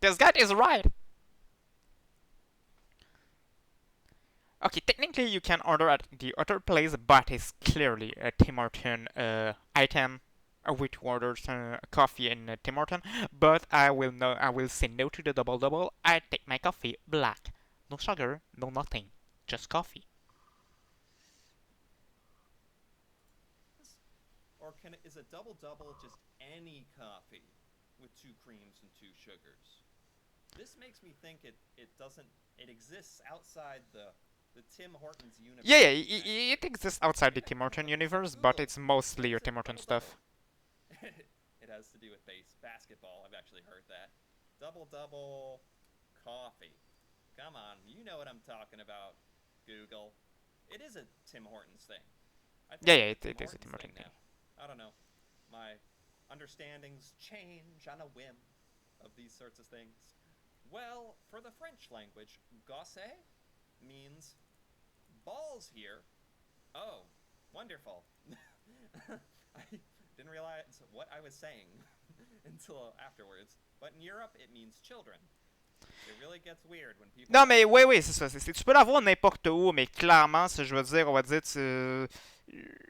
This guy is right. Okay, technically you can order at the other place, but it's clearly a Tim Horton item. Way to order coffee in Tim Horton, but I will say no to the double. I take my coffee black, no sugar, no nothing, just coffee. Or is a double just any coffee with 2 creams and 2 sugars? This makes me think it exists outside the the Tim Hortons Yeah, yeah, universe, it, actually. it exists outside the Yeah, Tim you can Horton look it up. universe, but Google. it's mostly your It's a Tim Horton double double. stuff. It has to do with basketball. I've actually heard that. Double double coffee. Come on, you know what I'm talking about, Google. It is a Tim Hortons thing. I Yeah, think yeah, it's a Tim it is a Hortons Tim thing Horton thing. now. I don't know. My understandings change on a whim of these sorts of things. Well, for the French language, gosse means balls here. Oh, wonderful. I didn't realize what I was saying until afterwards. But in Europe, it means children. It really gets weird when people Non, talk mais oui, about oui, this. c'est ça. Tu peux l'avoir n'importe où, mais clairement, si je veux dire, on va dire, je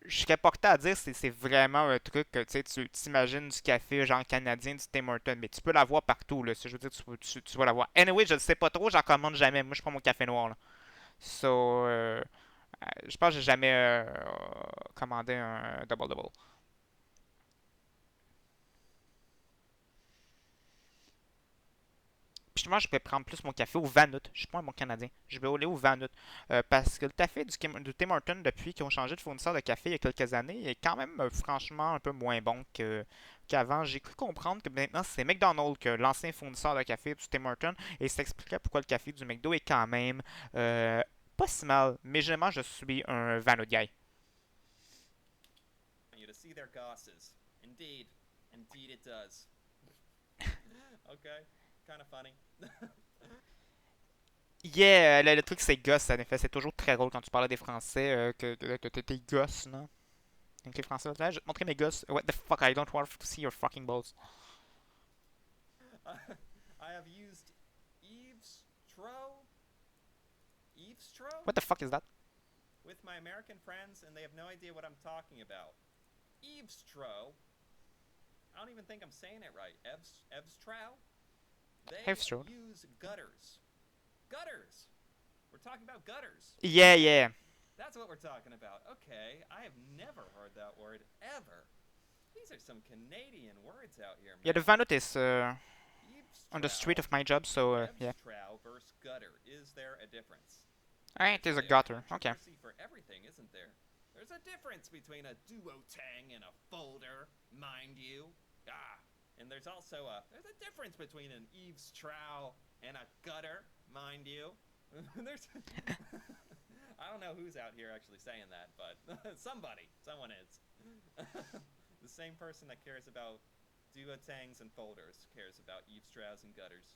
serais porté à dire c'est vraiment un truc que tu t'imagines du café genre canadien, du Tim Hortons, mais tu peux l'avoir partout, là. Si je veux dire, tu vas l'avoir. Anyway, je ne sais pas trop, j'en commande jamais. Moi, je prends mon café noir, là. So, je pense que j'ai jamais commandé un double-double. Puis justement, je vais prendre plus mon café au Vanut. Je suis pas un bon Canadien. Je vais aller au Vanut. Parce que le café du Tim Hortons, depuis qu'ils ont changé de fournisseur de café il y a quelques années, est quand même franchement un peu moins bon qu'avant. J'ai cru comprendre que maintenant c'est McDonald's, que l'ancien fournisseur de café du Tim Hortons, et ça expliquerait pourquoi le café du McDo est quand même pas si mal. Mais généralement, je suis un Vanut guy. You to see their gosses. Indeed. Indeed it does. Okay. Kind of funny. Yeah, le truc c'est gosse, en effet. C'est toujours très drôle quand tu parles des Français que t'es tes gosses, non? Donc les Français, là, je vais te montrer mes gosses. What the fuck, I don't want to see your fucking balls. I have used eavestro What the fuck is that? with my American friends, and they have no idea what I'm talking about. Eavestro. I don't even think I'm saying it right. Evstrow. They Heavstrode. use gutters. Gutters. We're talking about gutters. Yeah, Okay. yeah. That's what we're talking about. Okay. I have never heard that word ever. These are some Canadian words out here, Yeah, the man. Vanut is on the street Eavestrow of my job, so or yeah. Evstrow versus gutter. Is there a difference? Alright, There's there's a really gutter. a Okay. controversy for everything, isn't there? There's a difference between a duotang and a folder, mind you. Ah, and there's also there's a difference between an eavestrow and a gutter, mind you. There's I don't know who's out here actually saying that, but someone is. The same person that cares about duotangs and folders cares about eavestrows and gutters.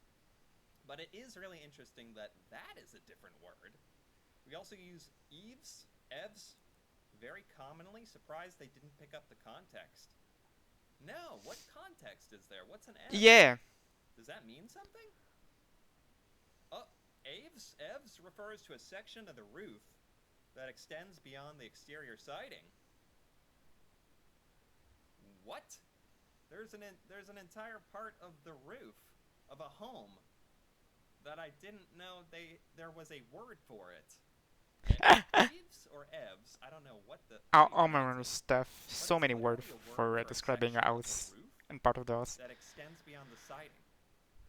But it is really interesting that that is a different word. We also use eaves, evs, very commonly. Surprised they didn't pick up the context. No, what context is there? What's an evs? Yeah. Does that mean something? Oh, evs refers to a section of the roof that extends beyond the exterior siding. What? There's an entire part of the roof of a home that I didn't know there was a word for it. Eaves or evs? I don't know what All, are you all pointing my to? stuff. But So it's many words literally a word for for a describing a section of the house roof and part of the house. that extends beyond the siding.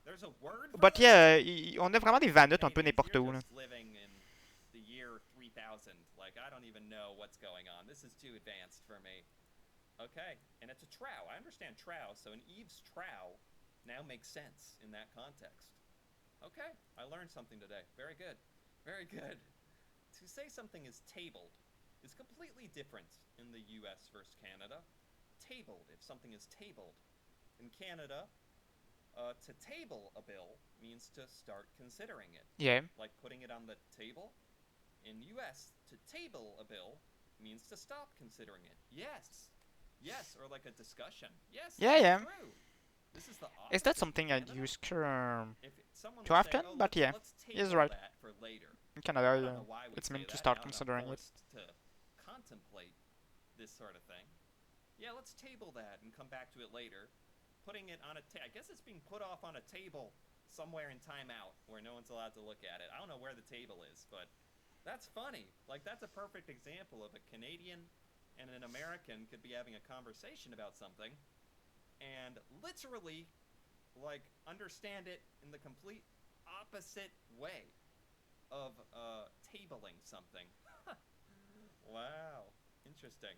There's a word for But this? yeah, on a vraiment des You Vanuts un peu Canadians, n'importe you're où, là. just living in the year 3000. Like, I don't even know what's going on. This is too advanced for me. Okay, and it's a trow. I understand trow, so an eaves trow now makes sense in that context. Okay, I learned something today. Very good. Very good. To say something is tabled is completely different in the US versus Canada. Tabled, if something is tabled. In Canada, to table a bill means to start considering it, Yeah. like putting it on the table. In US, to table a bill means to stop considering it. Yes. Yes, or like a discussion. Yes, this Yeah, is yeah. true. This is the Is that opposite in something I Canada. use If someone too would say, often? "Oh, But yeah, let's he's table right. that for later," In I don't Canada, know why we it's say meant to that. start Now that I'm considering it. forced to contemplate this sort of thing. Yeah, let's table that and come back to it later. Putting it on I guess it's being put off on a table somewhere in timeout where no one's allowed to look at it. I don't know where the table is, but that's funny. Like, that's a perfect example of a Canadian and an American could be having a conversation about something and literally, like, understand it in the complete opposite way. of tabling something. Wow, interesting.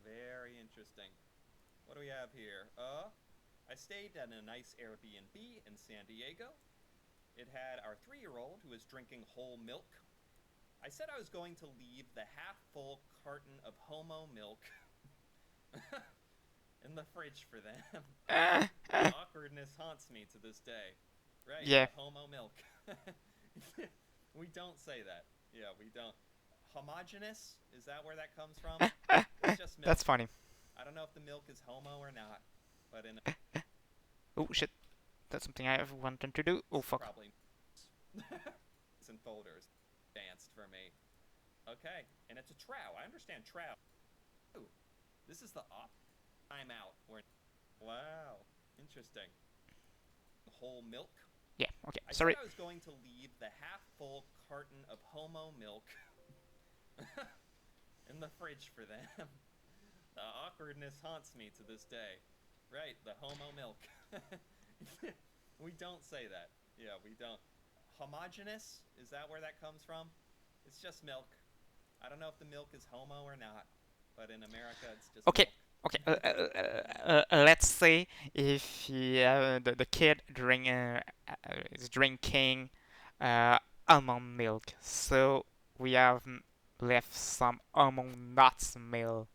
Very interesting. What do we have here? I stayed at a nice Airbnb in San Diego. It had our 3-year-old who was drinking whole milk. I said I was going to leave the half-full carton of homo milk in the fridge for them. The awkwardness haunts me to this day. Right, Yeah, the homo milk. We don't say that. Yeah, we don't. Homogeneous? Is that where that comes from? It's just milk. that's funny. I don't know if the milk is homo or not, but in Oh shit, that's something I ever wanted to do. Oh fuck. probably it's in folders advanced for me. Okay, and it's a trow. I understand trow. Ooh, this is the op timeout. Wow, interesting. Whole milk. Yeah, okay, I said sorry. I was going to leave the half-full carton of homo milk in the fridge for them. The awkwardness haunts me to this day. Right, the homo milk. We don't say that. Yeah, we don't. Homogeneous? Is that where that comes from? It's just milk. I don't know if the milk is homo or not, but in America it's just Okay, milk. okay. Let's say if the kid is drinking almond milk, so we have left some almond nuts milk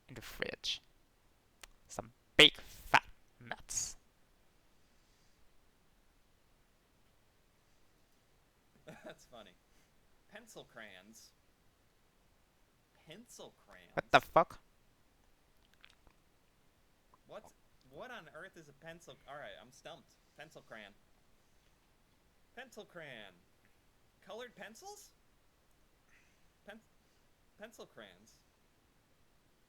in the fridge, some big fat nuts. That's funny. Pencil crayons. Pencil What the crayons? fuck? What's what on earth is a pencil? All right, I'm stumped. Pencil crayon. Pencil crayon. Colored pencils? Pen- pencil crayons.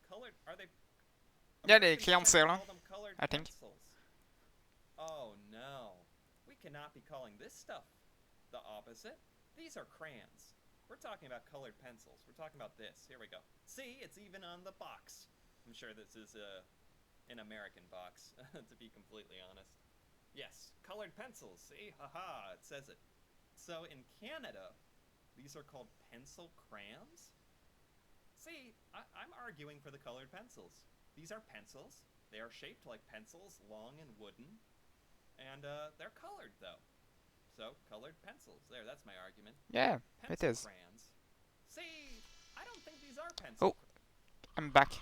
Colored? Are they? Yeah, the Americans crayon tend to seller, call them colored I think. pencils. Oh no. We cannot be calling this stuff the opposite. These are crayons. We're talking about colored pencils. We're talking about this. Here we go. See, it's even on the box. I'm sure this is an American box, to be completely honest. Yes, colored pencils. See, haha, it says it. So in Canada, these are called pencil crayons. See, I'm arguing for the colored pencils. These are pencils. They are shaped like pencils, long and wooden, and they're colored though. So colored pencils. There, that's my argument. Yeah, it Pencil is. crayons. See, I don't think these are Oh, pencil. I'm back.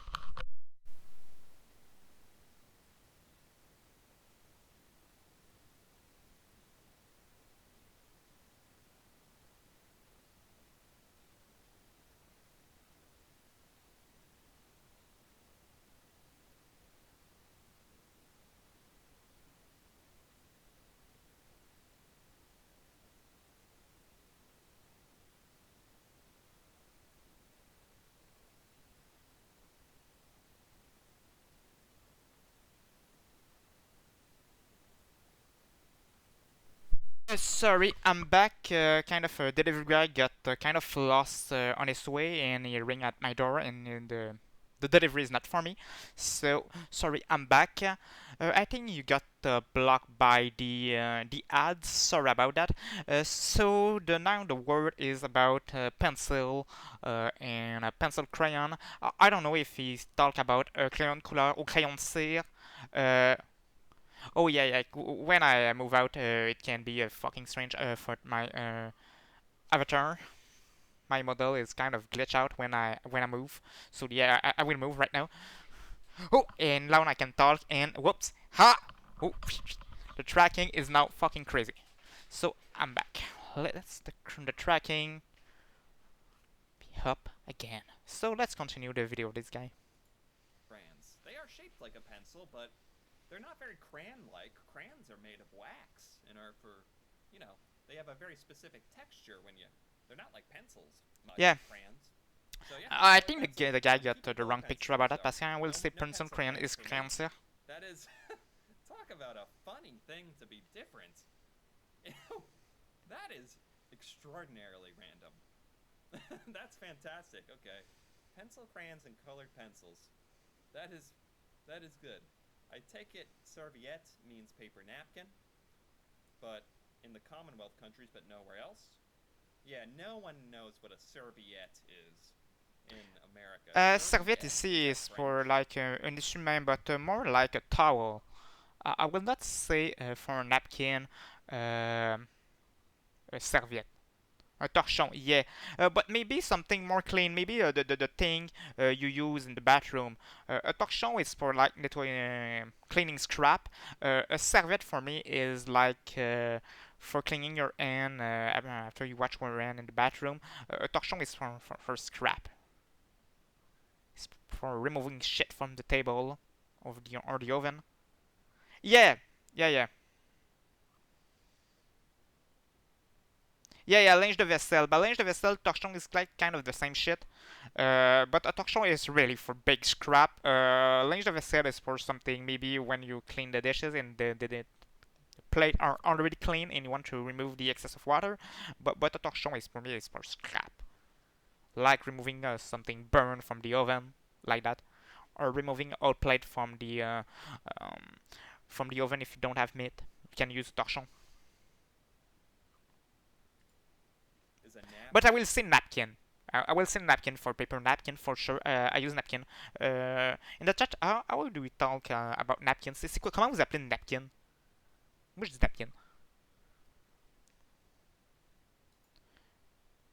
Sorry, I'm back. Delivery guy got kind of lost on his way, and he rang at my door, and the delivery is not for me. So sorry, I'm back. I think you got blocked by the ads. Sorry about that. So now the word is about pencil and a pencil crayon. I don't know if he's talk about crayon couleur or crayon cire. Uh, Oh yeah, yeah. When I move out, it can be fucking strange for my avatar. My model is kind of glitch out when I move. So yeah, I will move right now. Oh, and now I can talk. And whoops, ha! Oh, the tracking is now fucking crazy. So I'm back. Let's the tracking be up again. So let's continue the video of this guy. Crayons. They are shaped like a pencil, but they're not very crayon-like. Crayons are made of wax and are for, they have a very specific texture when you. They're not like pencils much. Yeah, Crayons. So yeah, I colored think pencil. the guy Keep got it the colored wrong picture pencil. about that. So Parce I will no say no pencil pencil crayon crayons is for me. crayon sir. That is talk about a funny thing to be different. That is extraordinarily random. That's fantastic. Okay. Pencil crayons and colored pencils. That is that is good. I take it serviette means paper napkin, but in the Commonwealth countries but nowhere else. Yeah, no one knows what a serviette is in America. Serviette Serviette is ici a is for French. like un instrument, but more like a towel. I will not say for a napkin, a serviette. A torchon, yeah. But maybe something more clean. Maybe the thing you use in the bathroom. A torchon is for like little cleaning scrap. A serviette for me is like for cleaning your hand after you wash your hand in the bathroom. A torchon is for scrap. It's for removing shit from the table or the oven. Yeah, yeah, yeah. Yeah, yeah, linge de vaisselle. But linge de vaisselle, torchon is like kind of the same shit. But a torchon is really for big scrap. Linge de vaisselle is for something maybe when you clean the dishes and the plate are already clean and you want to remove the excess of water. But a torchon is for me is for scrap, like removing something burned from the oven, like that, or removing old plate um, from the oven if you don't have meat. You can use torchon. Is a But I napkin? will say napkin. I will say napkin for paper napkin for sure. I use napkin. In the chat, how do we talk about napkins? C'est quoi? Comment vous appelez une napkin? Moi je dis napkin.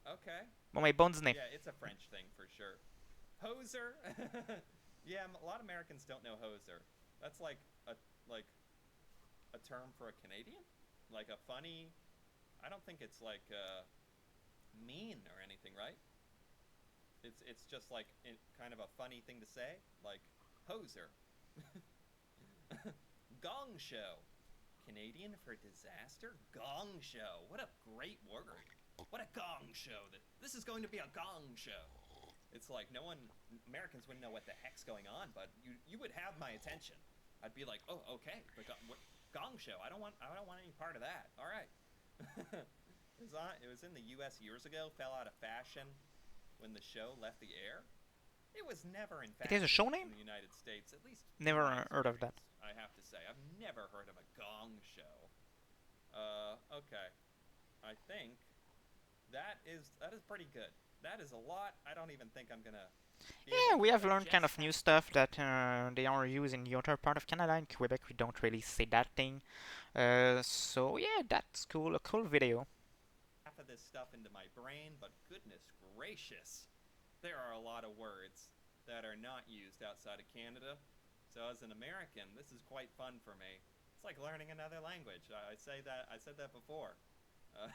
Okay. Bon, mais bon dîner. Yeah, it's a French thing for sure. Hoser? Yeah, a lot of Americans don't know hoser. That's a like a term for a Canadian? Like a funny. I don't think it's mean or anything, right? It's just kind of a funny thing to say, like hoser. Gong show. Canadian for disaster? Gong show. What a great word. What a gong show. This is going to be a gong show. It's like no one Americans wouldn't know what the heck's going on, but you would have my attention. I'd be like, "Oh, okay. Gong show. I don't want any part of that." All right. It was in the US years ago, fell out of fashion when the show left the air. It was never in It is a fashion show in name? the United States, at least in my Never heard of that. experience, I have to say. I've never heard of a gong show. Okay. I think that is pretty good. That is a lot. I don't even think I'm gonna be able Yeah, to we have learned kind digest of new half stuff that they are using in the other part of Canada. In Quebec, we don't really say that thing. So yeah, that's cool. A cool video. of this stuff into my brain, but goodness gracious, there are a lot of words that are not used outside of Canada. So as an American, this is quite fun for me. It's like learning another language. I said that before. Uh,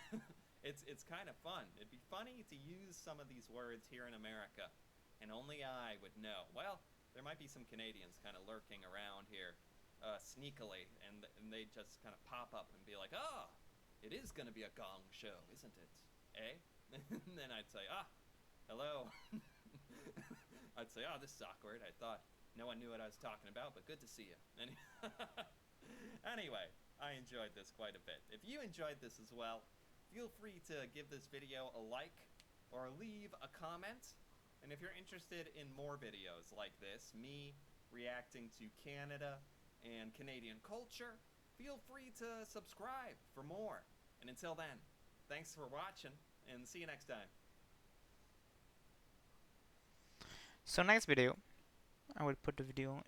it's kind of fun. It'd be funny to use some of these words here in America, and only I would know. Well, there might be some Canadians kind of lurking around here, sneakily, and they just kind of pop up and be like, "Oh, it is going to be a gong show, isn't it? Eh?" And then I'd say, "Ah, hello." I'd say, "Oh, this is awkward. I thought no one knew what I was talking about, but good to see you." Anyway, I enjoyed this quite a bit. If you enjoyed this as well, feel free to give this video a like or leave a comment. And if you're interested in more videos like this, me reacting to Canada and Canadian culture, feel free to subscribe for more. And until then, thanks for watching, and see you next time. So nice video. I will put the video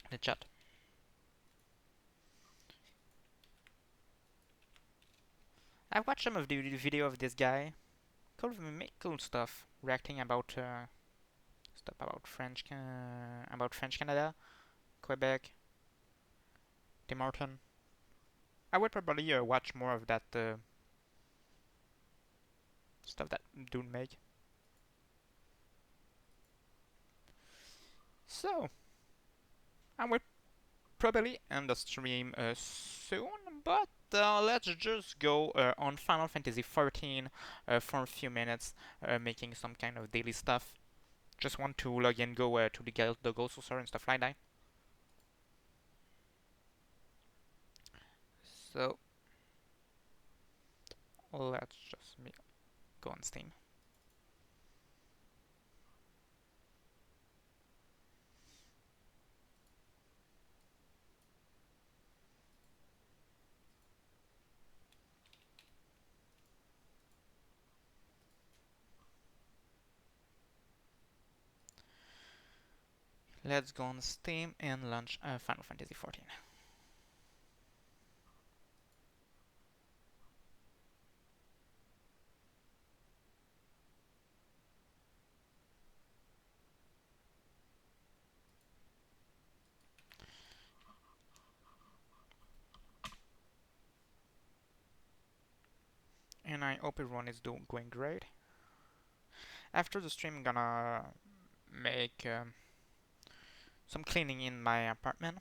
in the chat. I watched some of the video of this guy. Cool, make cool stuff. Reacting about stuff about French Canada, Quebec, Tim Horton. I would probably watch more of that stuff that dude make. So I will probably end the stream soon, but let's just go on Final Fantasy 14 for a few minutes, making some kind of daily stuff. Just want to log in, go to the Ghost Sorcerer and stuff like that. So let's just go on Steam. Let's go on Steam and launch Final Fantasy XIV. And I hope everyone is going great. After the stream, I'm gonna make some cleaning in my apartment.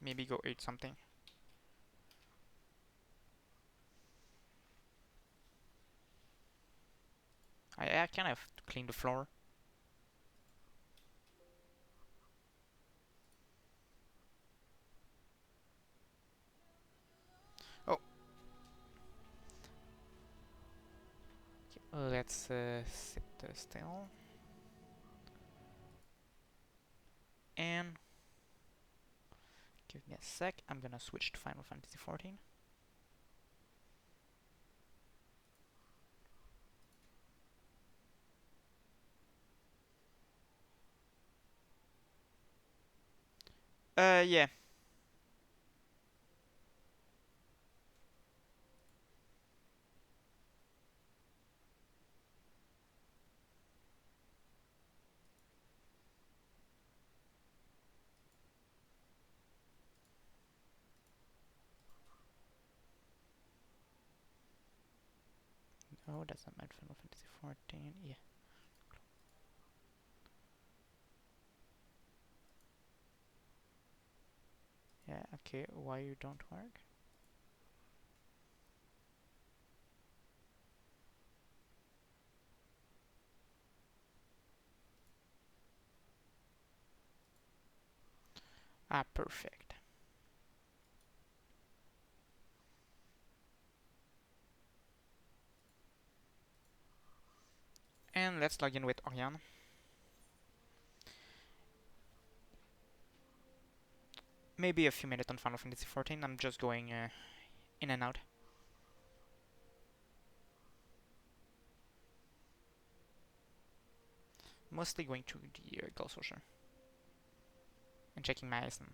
Maybe go eat something. I kind of have to clean the floor. Oh, okay, let's sit still. And give me a sec. I'm gonna switch to Final Fantasy XIV. Yeah. Oh, that's not my Final Fantasy XIV. Yeah. Yeah, okay. Why you don't work? Ah, perfect. And let's log in with Orion. Maybe a few minutes on Final Fantasy XIV. I'm just going in and out. Mostly going to the Gold Social and checking my ISN.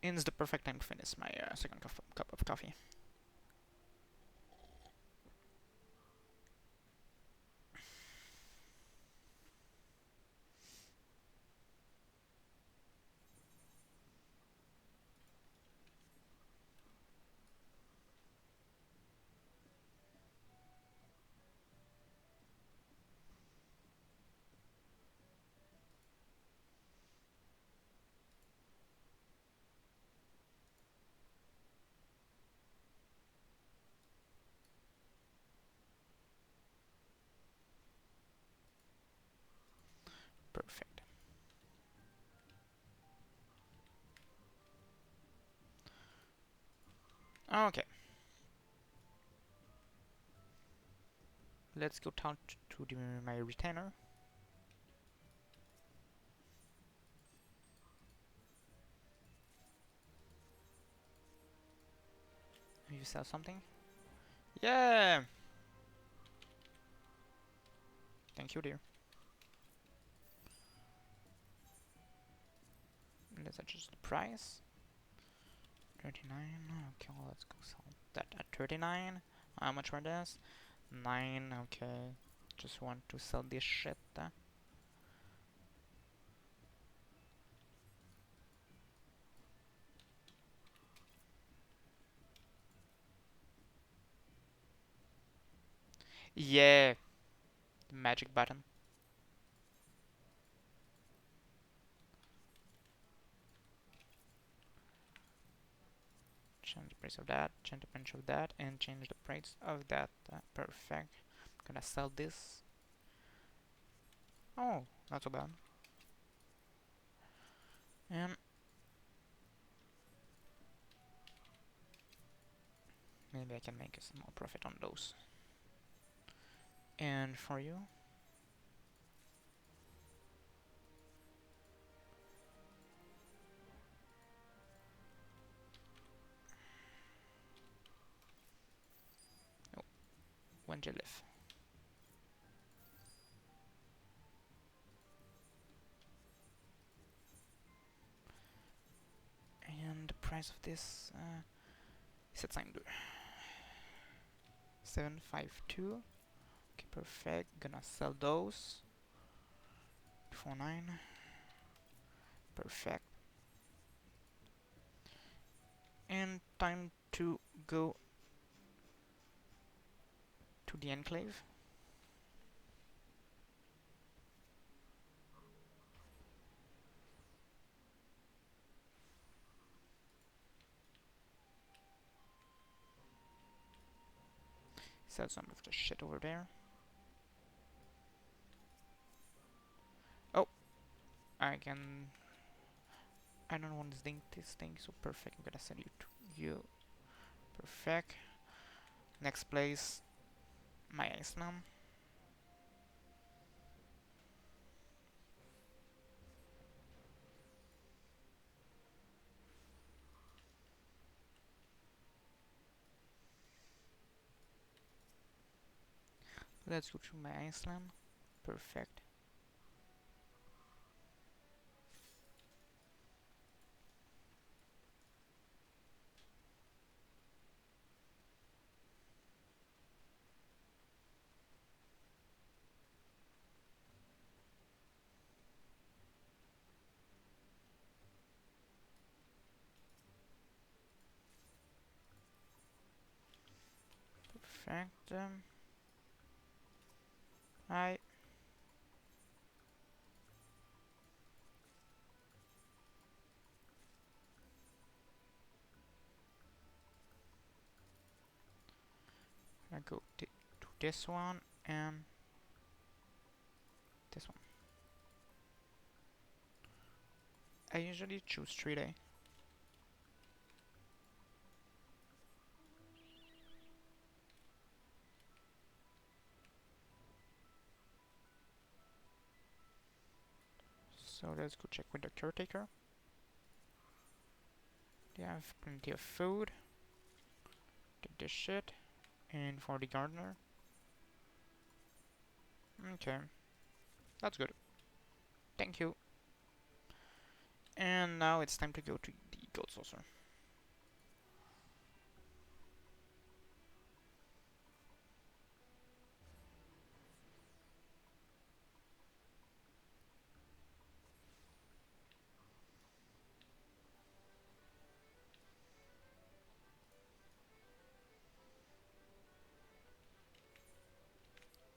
And it's the perfect time to finish my second cup of coffee. Perfect. Okay. Let's go talk to my retainer. You sell something? Yeah! Thank you, dear. Let's adjust the price. 39. Okay, well, let's go sell that at 39. How much for this? 9. Okay. Just want to sell this shit. Yeah! The magic button. Change the price of that, change the price of that, and change the price of that. Perfect. Gonna sell this. Oh, not so bad. And maybe I can make a small profit on those. And for you, oh, and you live. And the price of this is at 752. Okay, perfect. Gonna sell those. 249. Perfect. And time to go to the enclave. Sell some of the shit over there. Oh, I can. I don't want this thing, so perfect. I'm gonna send you to you. Perfect. Next place, my Islam. Let's go to my Islam. Perfect. Perfect. I go to this one and this one. I usually choose 3-day. So let's go check with the caretaker. They have plenty of food. Take this shit. And for the gardener. Okay. That's good. Thank you. And now it's time to go to the goat saucer.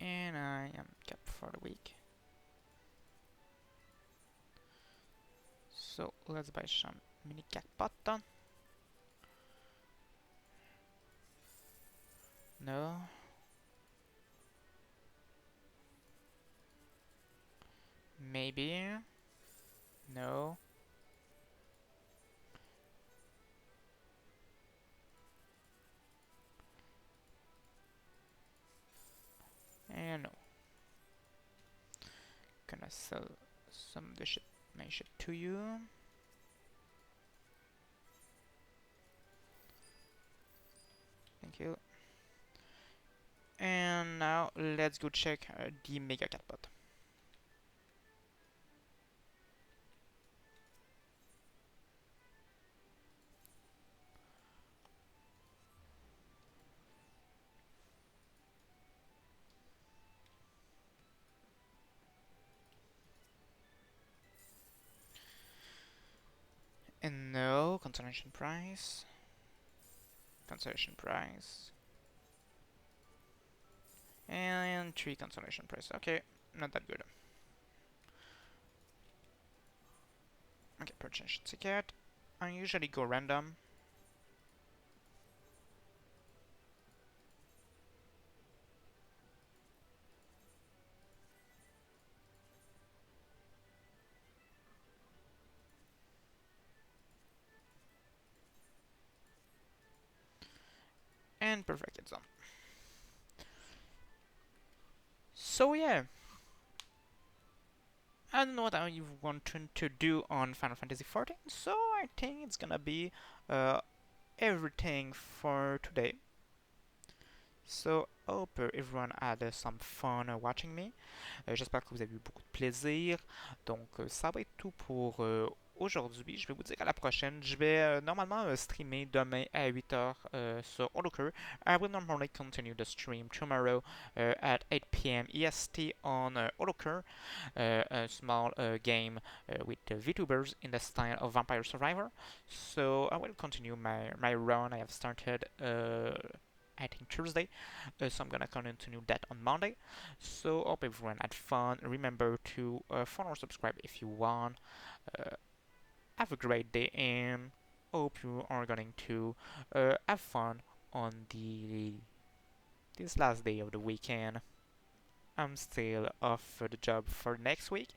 And I am capped for the week. So let's buy some mini jackpot. No. Maybe. No. And no. Gonna sell some of the shit, my shit to you. Thank you. And now let's go check the mega catbot. And no consolation prize. Consolation prize. And 3 consolation prize. Okay, not that good. Okay, purchase ticket. I usually go random. And perfect, it's on. So yeah. I don't know what I want to do on Final Fantasy XIV, so I think it's gonna be everything for today. So, hope everyone had some fun watching me. J'espère que vous avez eu beaucoup de plaisir. Donc, ça va être tout pour aujourd'hui. Je vais vous dire à la prochaine. Je vais normalement streamer demain à 8h sur Holoker. I will normally continue the stream tomorrow at 8 p.m. EST on Holoker, a small game with Vtubers in the style of Vampire Survivor. So, I will continue my run I have started. I think Thursday, so I'm gonna continue that on Monday. So hope everyone had fun. Remember to follow or subscribe if you want. Uh, have a great day and hope you are going to have fun on the this last day of the weekend. I'm still off for the job for next week,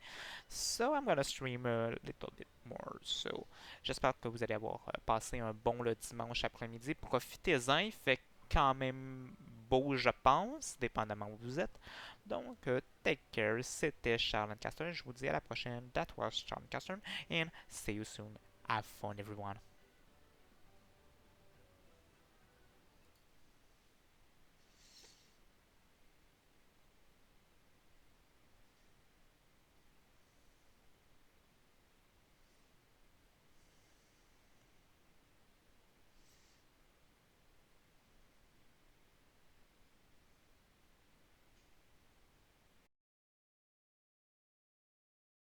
so I'm gonna stream a little bit more. So, j'espère que vous allez avoir passé un bon le dimanche après-midi. Profitez-en, il fait quand même beau, je pense, dépendamment où vous êtes. Donc, take care. C'était Charles Caster. Je vous dis à la prochaine. That was Charles Caster, and see you soon. Have fun, everyone.